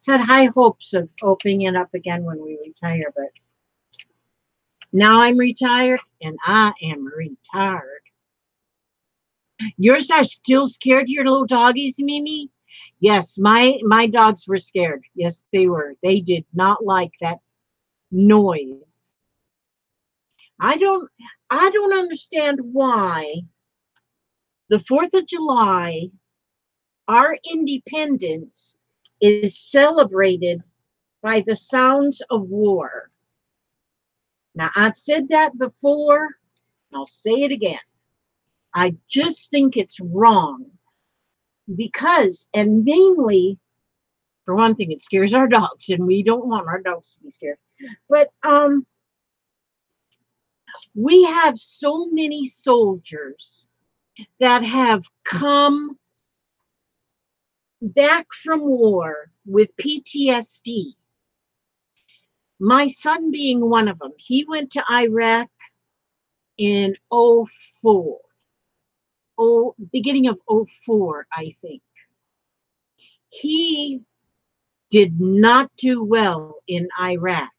Speaker 2: Had high hopes of opening it up again when we retire, but now I'm retired and I am retired. Yours are still scared, your little doggies, Mimi? Yes, my dogs were scared. Yes, they were. They did not like that noise. I don't understand why the 4th of July, our independence, is celebrated by the sounds of war. Now, I've said that before, and I'll say it again. I just think it's wrong because, and mainly, for one thing, it scares our dogs, and we don't want our dogs to be scared. But we have so many soldiers that have come back from war with PTSD. My son being one of them. He went to Iraq in beginning of 04, I think. He did not do well in Iraq.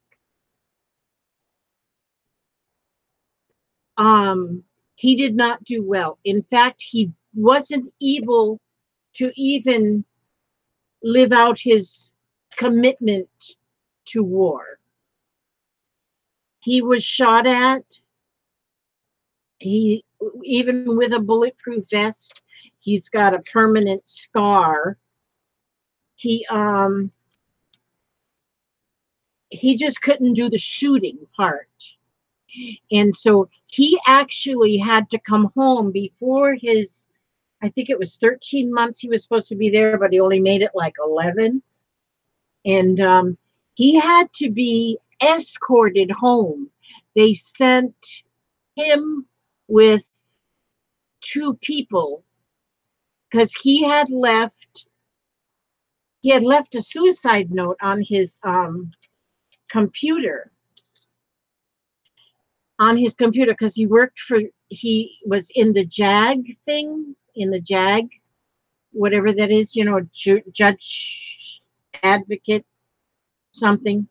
Speaker 2: He did not do well. In fact, he wasn't able to even live out his commitment to war. He was shot at. He, even with a bulletproof vest, he's got a permanent scar. He just couldn't do the shooting part. And so he actually had to come home before his, I think it was 13 months he was supposed to be there, but he only made it like 11. And he had to be escorted home. They sent him with 2 people because he had left a suicide note on his computer. Because he was in the JAG thing, whatever that is, judge, advocate, something.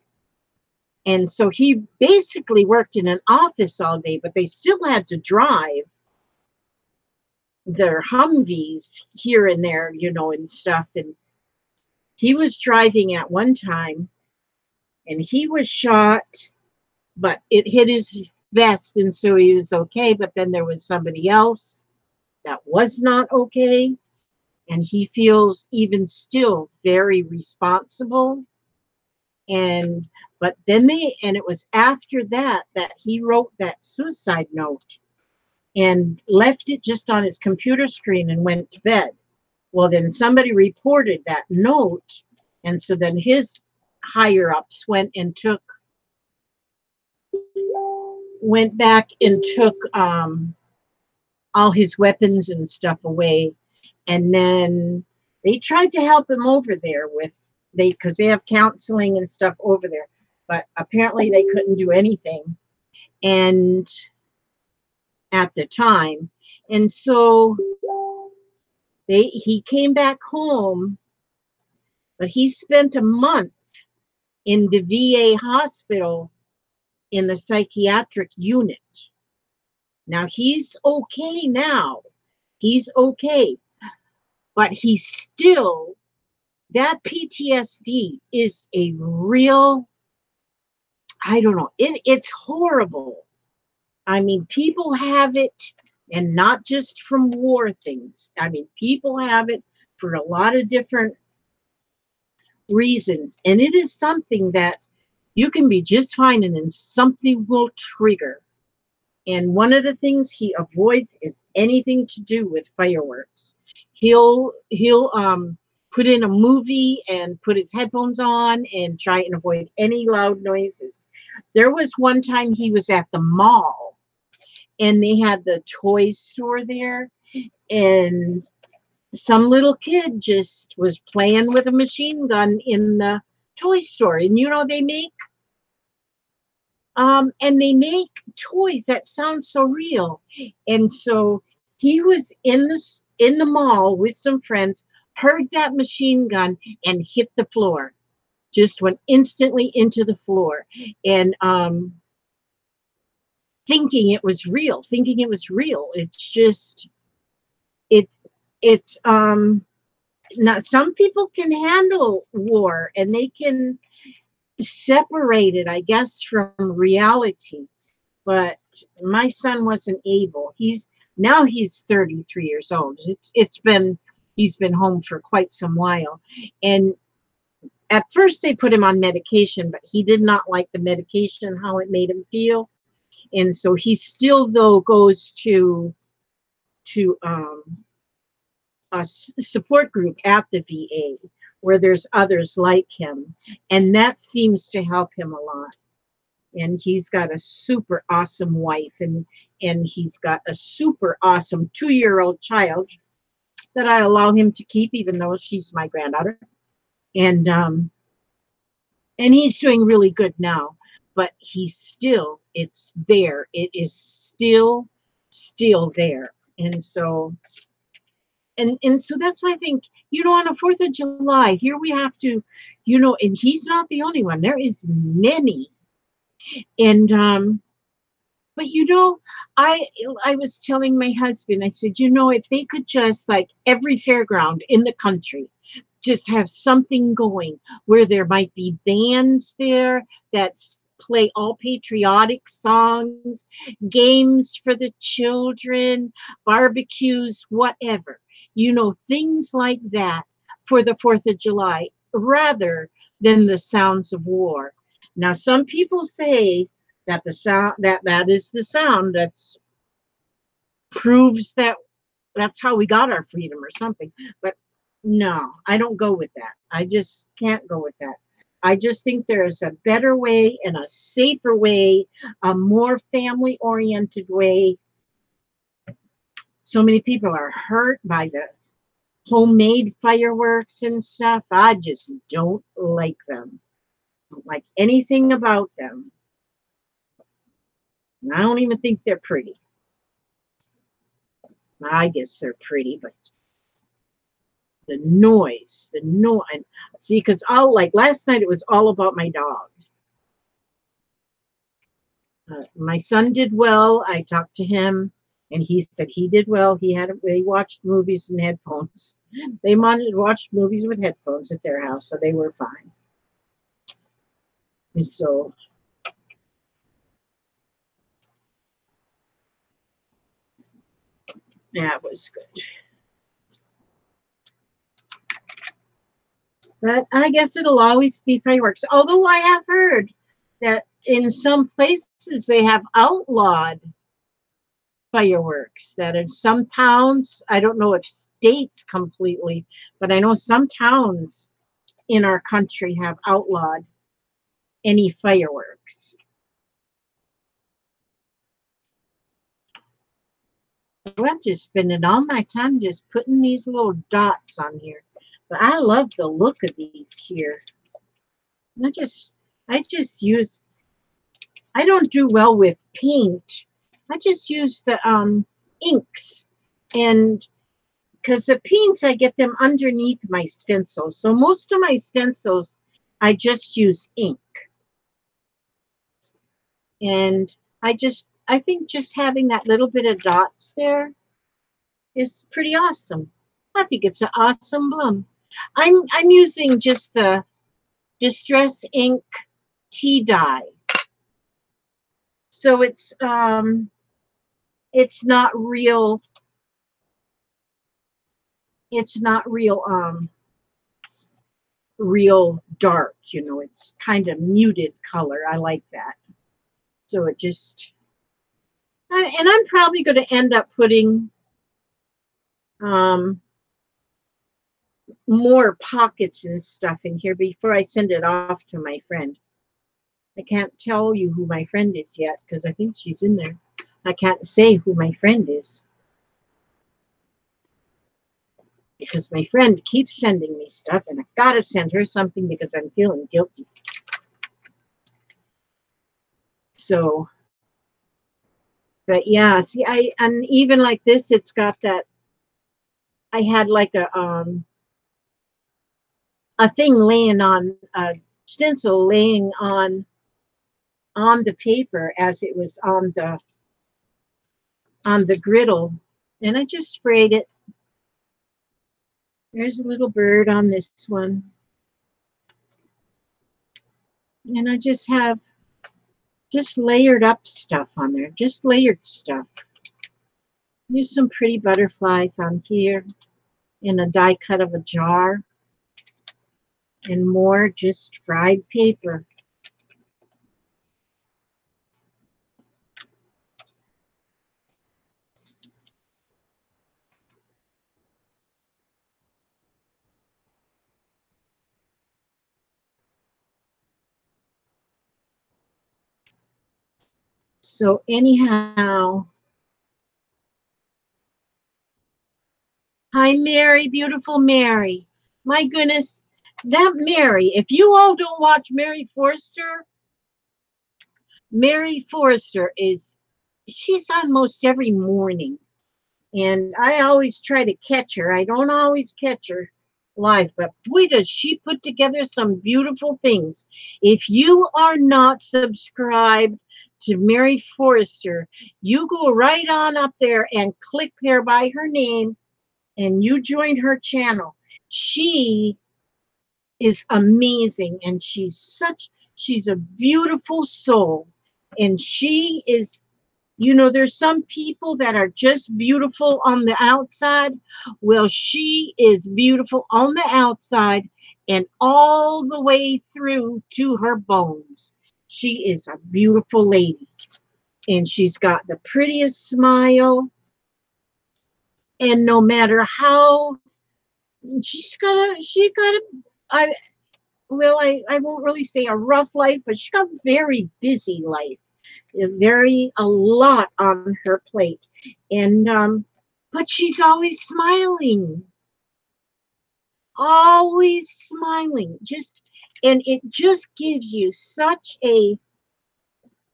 Speaker 2: And so he basically worked in an office all day, but they still had to drive their Humvees here and there, and stuff. And he was driving at one time and he was shot, but it hit his vest, and so he was okay. But then there was somebody else that was not okay, and he feels even still very responsible. But then it was after that he wrote that suicide note and left it just on his computer screen and went to bed. Well, then somebody reported that note, and so then his higher ups went back and took all his weapons and stuff away. And then they tried to help him over there because they have counseling and stuff over there, but apparently they couldn't do anything. And at the time, and so he came back home, but he spent a month in the VA hospital in the psychiatric unit. Now he's okay now. He's okay. But he's still, that PTSD is a real, I don't know, it's horrible. I mean, people have it, and not just from war things. I mean, people have it for a lot of different reasons. And it is something that you can be just fine, and then something will trigger. And one of the things he avoids is anything to do with fireworks. He'll put in a movie and put his headphones on and try and avoid any loud noises. There was one time he was at the mall and they had the toy store there, and some little kid just was playing with a machine gun in the toy store. And you know, they make toys that sound so real. And so he was in the mall with some friends, heard that machine gun and hit the floor. Just went instantly into the floor. And thinking it was real, thinking it was real. It's just it's now some people can handle war and they can separate it, I guess, from reality. But my son wasn't able. He's 33 years old. He's been home for quite some while. And at first they put him on medication, but he did not like the medication, how it made him feel. And so he still though goes to support group at the VA where there's others like him. And that seems to help him a lot. And he's got a super awesome wife, and he's got a super awesome 2-year-old child that I allow him to keep, even though she's my granddaughter. And he's doing really good now, but it's there. It is still there. And so that's why I think, on the 4th of July, here we have to, and he's not the only one. There is many. And but I was telling my husband, I said, if they could just, like, every fairground in the country just have something going where there might be bands there that play all patriotic songs, games for the children, barbecues, whatever, things like that for the 4th of July rather than the sounds of war. Now, some people say that the sound that is the sound that's proves that that's how we got our freedom or something. But no, I don't go with that. I just can't go with that. I just think there is a better way and a safer way, a more family-oriented way. So many people are hurt by the homemade fireworks and stuff. I just don't like them. Don't like anything about them. And I don't even think they're pretty. I guess they're pretty, but the noise, and see, because like last night, it was all about my dogs. My son did well. I talked to him, and he said he did well. They watched movies in headphones. They wanted to watch movies with headphones at their house, so they were fine. And so, that was good. But I guess it'll always be fireworks. Although I have heard that in some places they have outlawed fireworks. That in some towns, I don't know if states completely, but I know some towns in our country have outlawed any fireworks. So I'm just spending all my time just putting these little dots on here. But I love the look of these here. I don't do well with paint. I just use the inks, and because the paints, I get them underneath my stencils. So most of my stencils, I just use ink. And I think just having that little bit of dots there is pretty awesome. I think it's an awesome bloom. I'm using just the Distress Ink tea dye. So it's not real. It's not real dark, it's kind of muted color. I like that. So And I'm probably going to end up putting more pockets and stuff in here before I send it off to my friend. I can't tell you who my friend is yet because I think she's in there. I can't say who my friend is because my friend keeps sending me stuff and I've got to send her something because I'm feeling guilty. So, but yeah, see, and even like this, it's got that, I had like a thing laying on, a stencil laying on the paper as it was on the griddle, and I just sprayed it. There's a little bird on this one, and I just have just layered up stuff on there, just layered stuff. There's some pretty butterflies on here in a die cut of a jar, and more just fried paper. So anyhow, hi Mary, beautiful Mary. My goodness, that Mary, if you all don't watch Mary Forrester she's on most every morning. And I always try to catch her. I don't always catch her live, but boy, does she put together some beautiful things. If you are not subscribed to Mary Forrester, you go right on up there and click there by her name and you join her channel. She is amazing and she's a beautiful soul. And she is, you know, there's some people that are just beautiful on the outside. Well, she is beautiful on the outside and all the way through to her bones. She is a beautiful lady. And she's got the prettiest smile. And no matter how she got a, I won't really say a rough life, but she got a very busy life. A lot on her plate, and but she's always smiling, and it just gives you such a,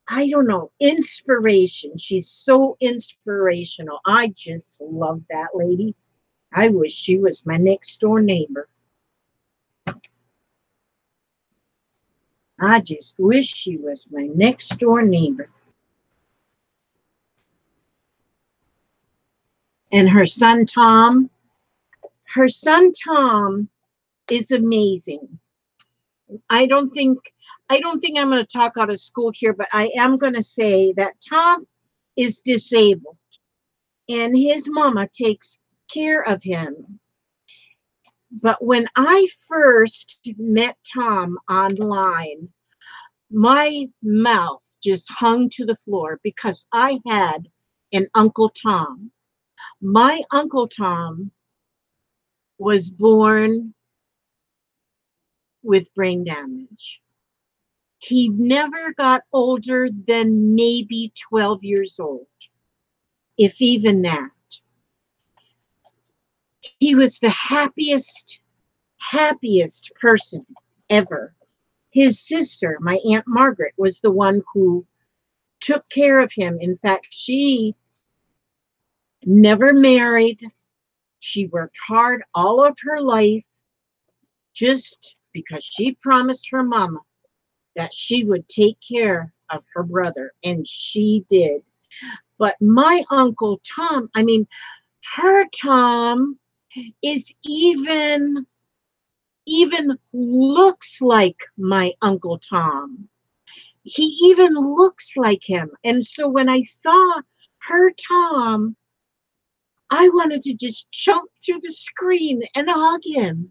Speaker 2: I don't know, inspiration. She's so inspirational. I just love that lady. I wish she was my next door neighbor. I just wish she was my next door neighbor. And her son Tom is amazing. I don't think I'm going to talk out of school here, but I am going to say that Tom is disabled and his mama takes care of him. But when I first met Tom online, my mouth just hung to the floor because I had an Uncle Tom. My Uncle Tom was born with brain damage. He never got older than maybe 12 years old, if even that. He was the happiest person ever. His sister, my Aunt Margaret, was the one who took care of him. In fact, she never married. She worked hard all of her life just because she promised her mama that she would take care of her brother, and she did. But my Uncle Tom, her Tom is even looks like my Uncle Tom. He even looks like him. And so when I saw her Tom, I wanted to just jump through the screen and hug him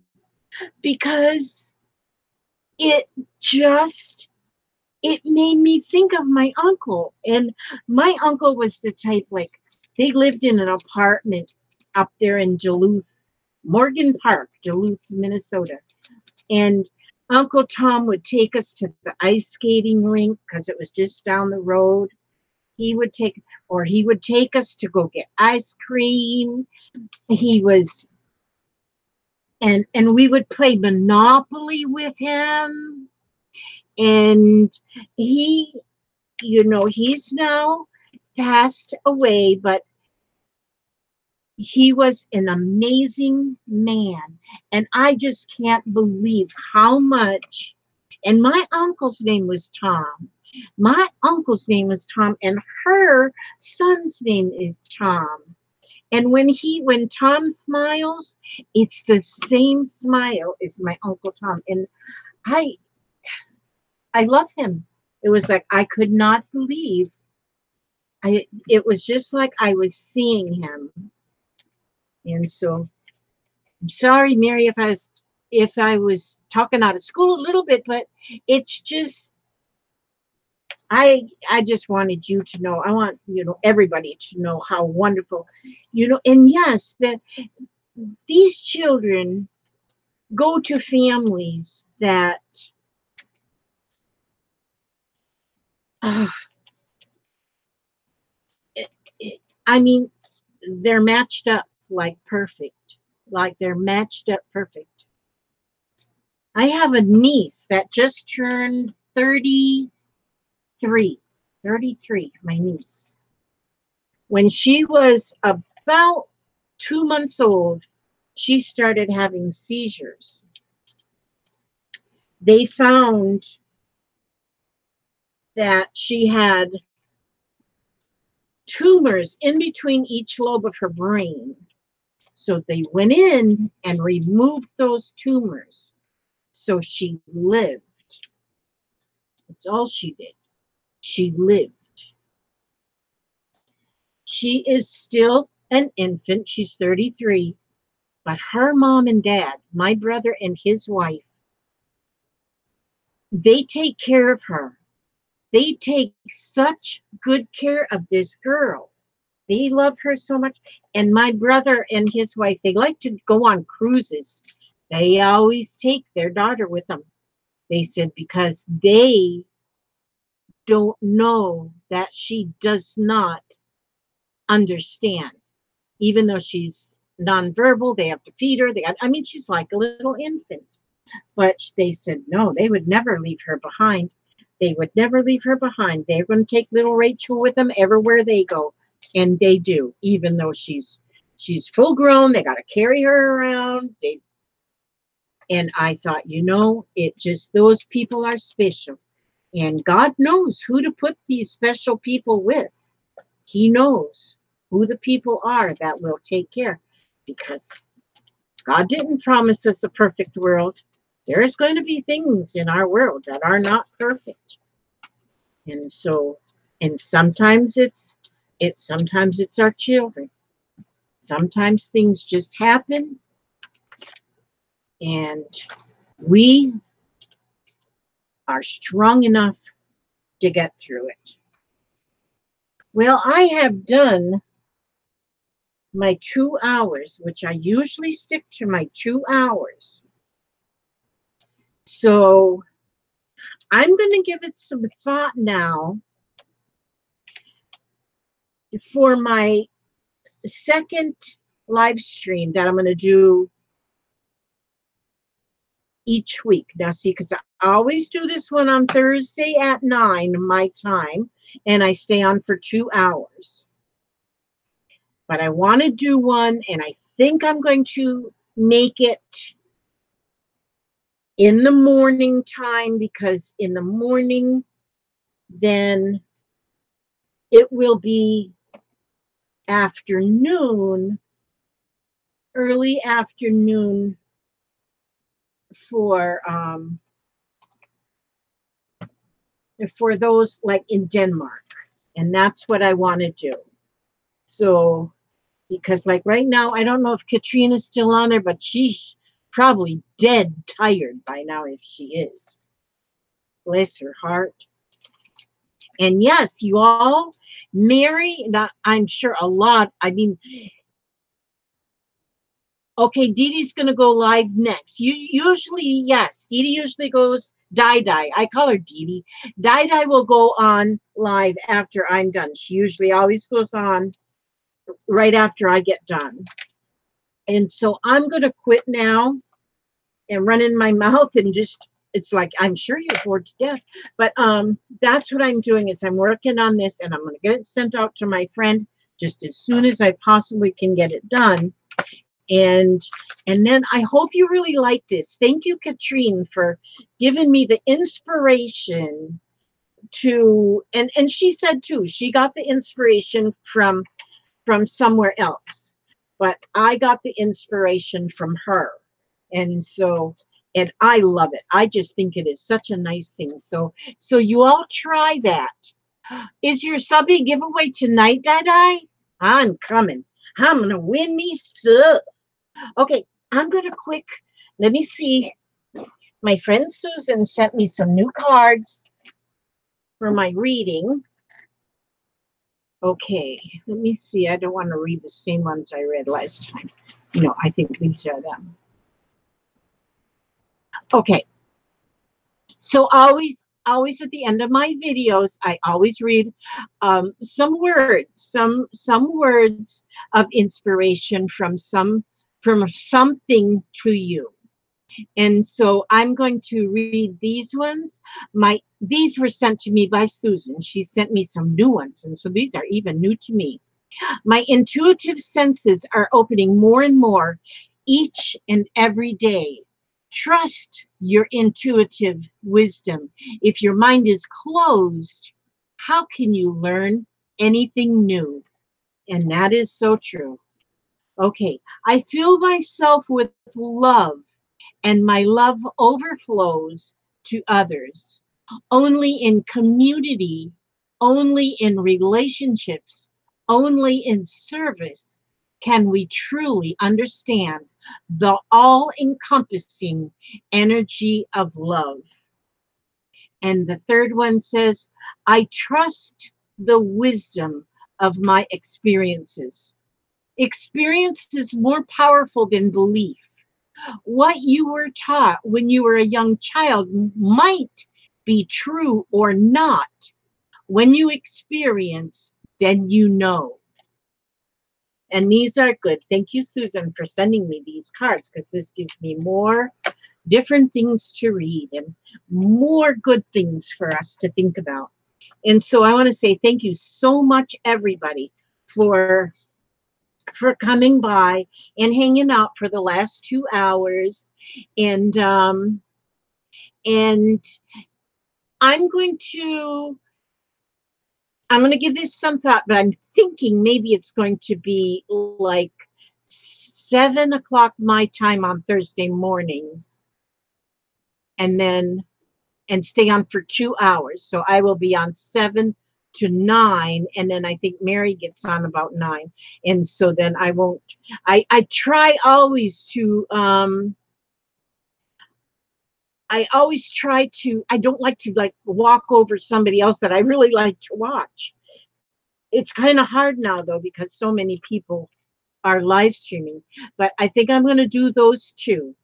Speaker 2: because it just it made me think of my uncle. And my uncle was the type, like, they lived in an apartment up there in Duluth, Morgan Park, Duluth, Minnesota. And Uncle Tom would take us to the ice skating rink because it was just down the road. He would take us to go get ice cream. He was, and we would play Monopoly with him. And he, he's now passed away, but he was an amazing man. And I just can't believe how much. And my uncle's name was Tom. My uncle's name was Tom, and her son's name is Tom. And when Tom smiles, it's the same smile as my Uncle Tom. And I I love him. It was like I could not believe it was just like I was seeing him. And so I'm sorry, Mary, if I was talking out of school a little bit, but it's just I just wanted you to know. I want everybody to know how wonderful, and yes, that these children go to families that uh, it, I mean, they're matched up like perfect, like they're matched up perfect. I have a niece that just turned 33, 33, my niece. When she was about 2 months old, she started having seizures. They found that she had tumors in between each lobe of her brain. So they went in and removed those tumors. So she lived. That's all she did. She lived. She is still an infant. She's 33. But her mom and dad, my brother and his wife, they take care of her. They take such good care of this girl. They love her so much. And my brother and his wife, they like to go on cruises. They always take their daughter with them. They said because they don't know that she does not understand. Even though she's nonverbal, they have to feed her. She's like a little infant. But they said, no, they would never leave her behind. They would never leave her behind. They're going to take little Rachel with them everywhere they go. And they do, even though she's full grown. They got to carry her around. And I thought, those people are special. And God knows who to put these special people with. He knows who the people are that will take care. Because God didn't promise us a perfect world. There's going to be things in our world that are not perfect. And so, and sometimes it's our children. Sometimes things just happen and we are strong enough to get through it. Well, I have done my 2 hours, which I usually stick to my 2 hours. So I'm going to give it some thought now for my second live stream that I'm going to do each week. Now, see, because I always do this one on Thursday at 9 my time, and I stay on for 2 hours. But I want to do one, and I think I'm going to make it in the morning time, because in the morning, then it will be afternoon, early afternoon for those like in Denmark. And that's what I want to do. So, because like right now, I don't know if Katrine is still on there, but she's probably dead tired by now if she is. Bless her heart. And yes, you all, Mary, not, I'm sure a lot. I mean, okay, Dee Dee's going to go live next. You usually, yes, Dee Dee usually goes Di Di. I call her Dee Dee. Di Di will go on live after I'm done. She usually always goes on right after I get done. And so I'm going to quit now and run in my mouth and just, it's like, I'm sure you're bored to death. But that's what I'm doing is I'm working on this and I'm going to get it sent out to my friend just as soon as I possibly can get it done. And then I hope you really like this. Thank you, Katrine, for giving me the inspiration to, and she said too, she got the inspiration from somewhere else, but I got the inspiration from her. And so, and I love it. I just think it is such a nice thing. So you all try that. Is your subby giveaway tonight, Dai? I'm coming. I'm gonna win me sub. Okay, I'm gonna quick. Let me see. My friend Susan sent me some new cards for my reading. Okay, let me see. I don't want to read the same ones I read last time. No, I think these are them. Okay, so always at the end of my videos, I always read some words, some words of inspiration from something to you. And so I'm going to read these ones. These were sent to me by Susan. She sent me some new ones, and so these are even new to me. My intuitive senses are opening more and more each and every day. Trust your intuitive wisdom. If your mind is closed, how can you learn anything new? And that is so true. Okay, I fill myself with love, and my love overflows to others. Only in community, only in relationships, only in service can we truly understand the all-encompassing energy of love. And the third one says, I trust the wisdom of my experiences. Experience is more powerful than belief. What you were taught when you were a young child might be true or not. When you experience, then you know. And these are good. Thank you, Susan, for sending me these cards, because this gives me more different things to read and more good things for us to think about. And so I want to say thank you so much, everybody, for coming by and hanging out for the last 2 hours. And I'm going to give this some thought, but I'm thinking maybe it's going to be like 7 o'clock my time on Thursday mornings, and stay on for 2 hours. So I will be on 7 to 9, and then I think Mary gets on about 9. And so then I won't, I try always to, I don't like to like walk over somebody else that I really like to watch. It's kind of hard now though, because so many people are live streaming, but I think I'm going to do those too.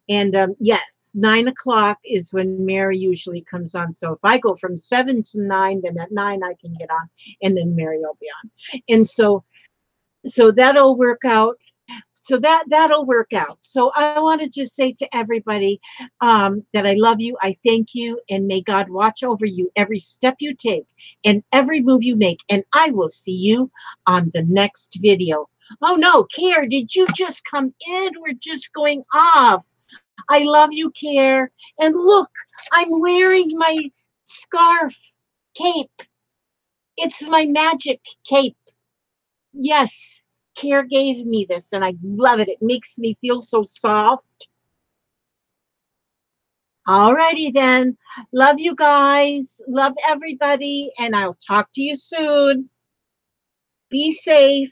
Speaker 2: And yes, 9 o'clock is when Mary usually comes on. So if I go from 7 to 9, then at 9 I can get on, and then Mary will be on. And so that'll work out. So that'll work out. So I want to just say to everybody that I love you, I thank you, and may God watch over you every step you take and every move you make. And I will see you on the next video. Oh no, Care, did you just come in? We're just going off. I love you, Care. And look, I'm wearing my scarf cape. It's my magic cape. Yes. Care gave me this and I love it. It makes me feel so soft. Alrighty then. Love you guys. Love everybody. And I'll talk to you soon. Be safe.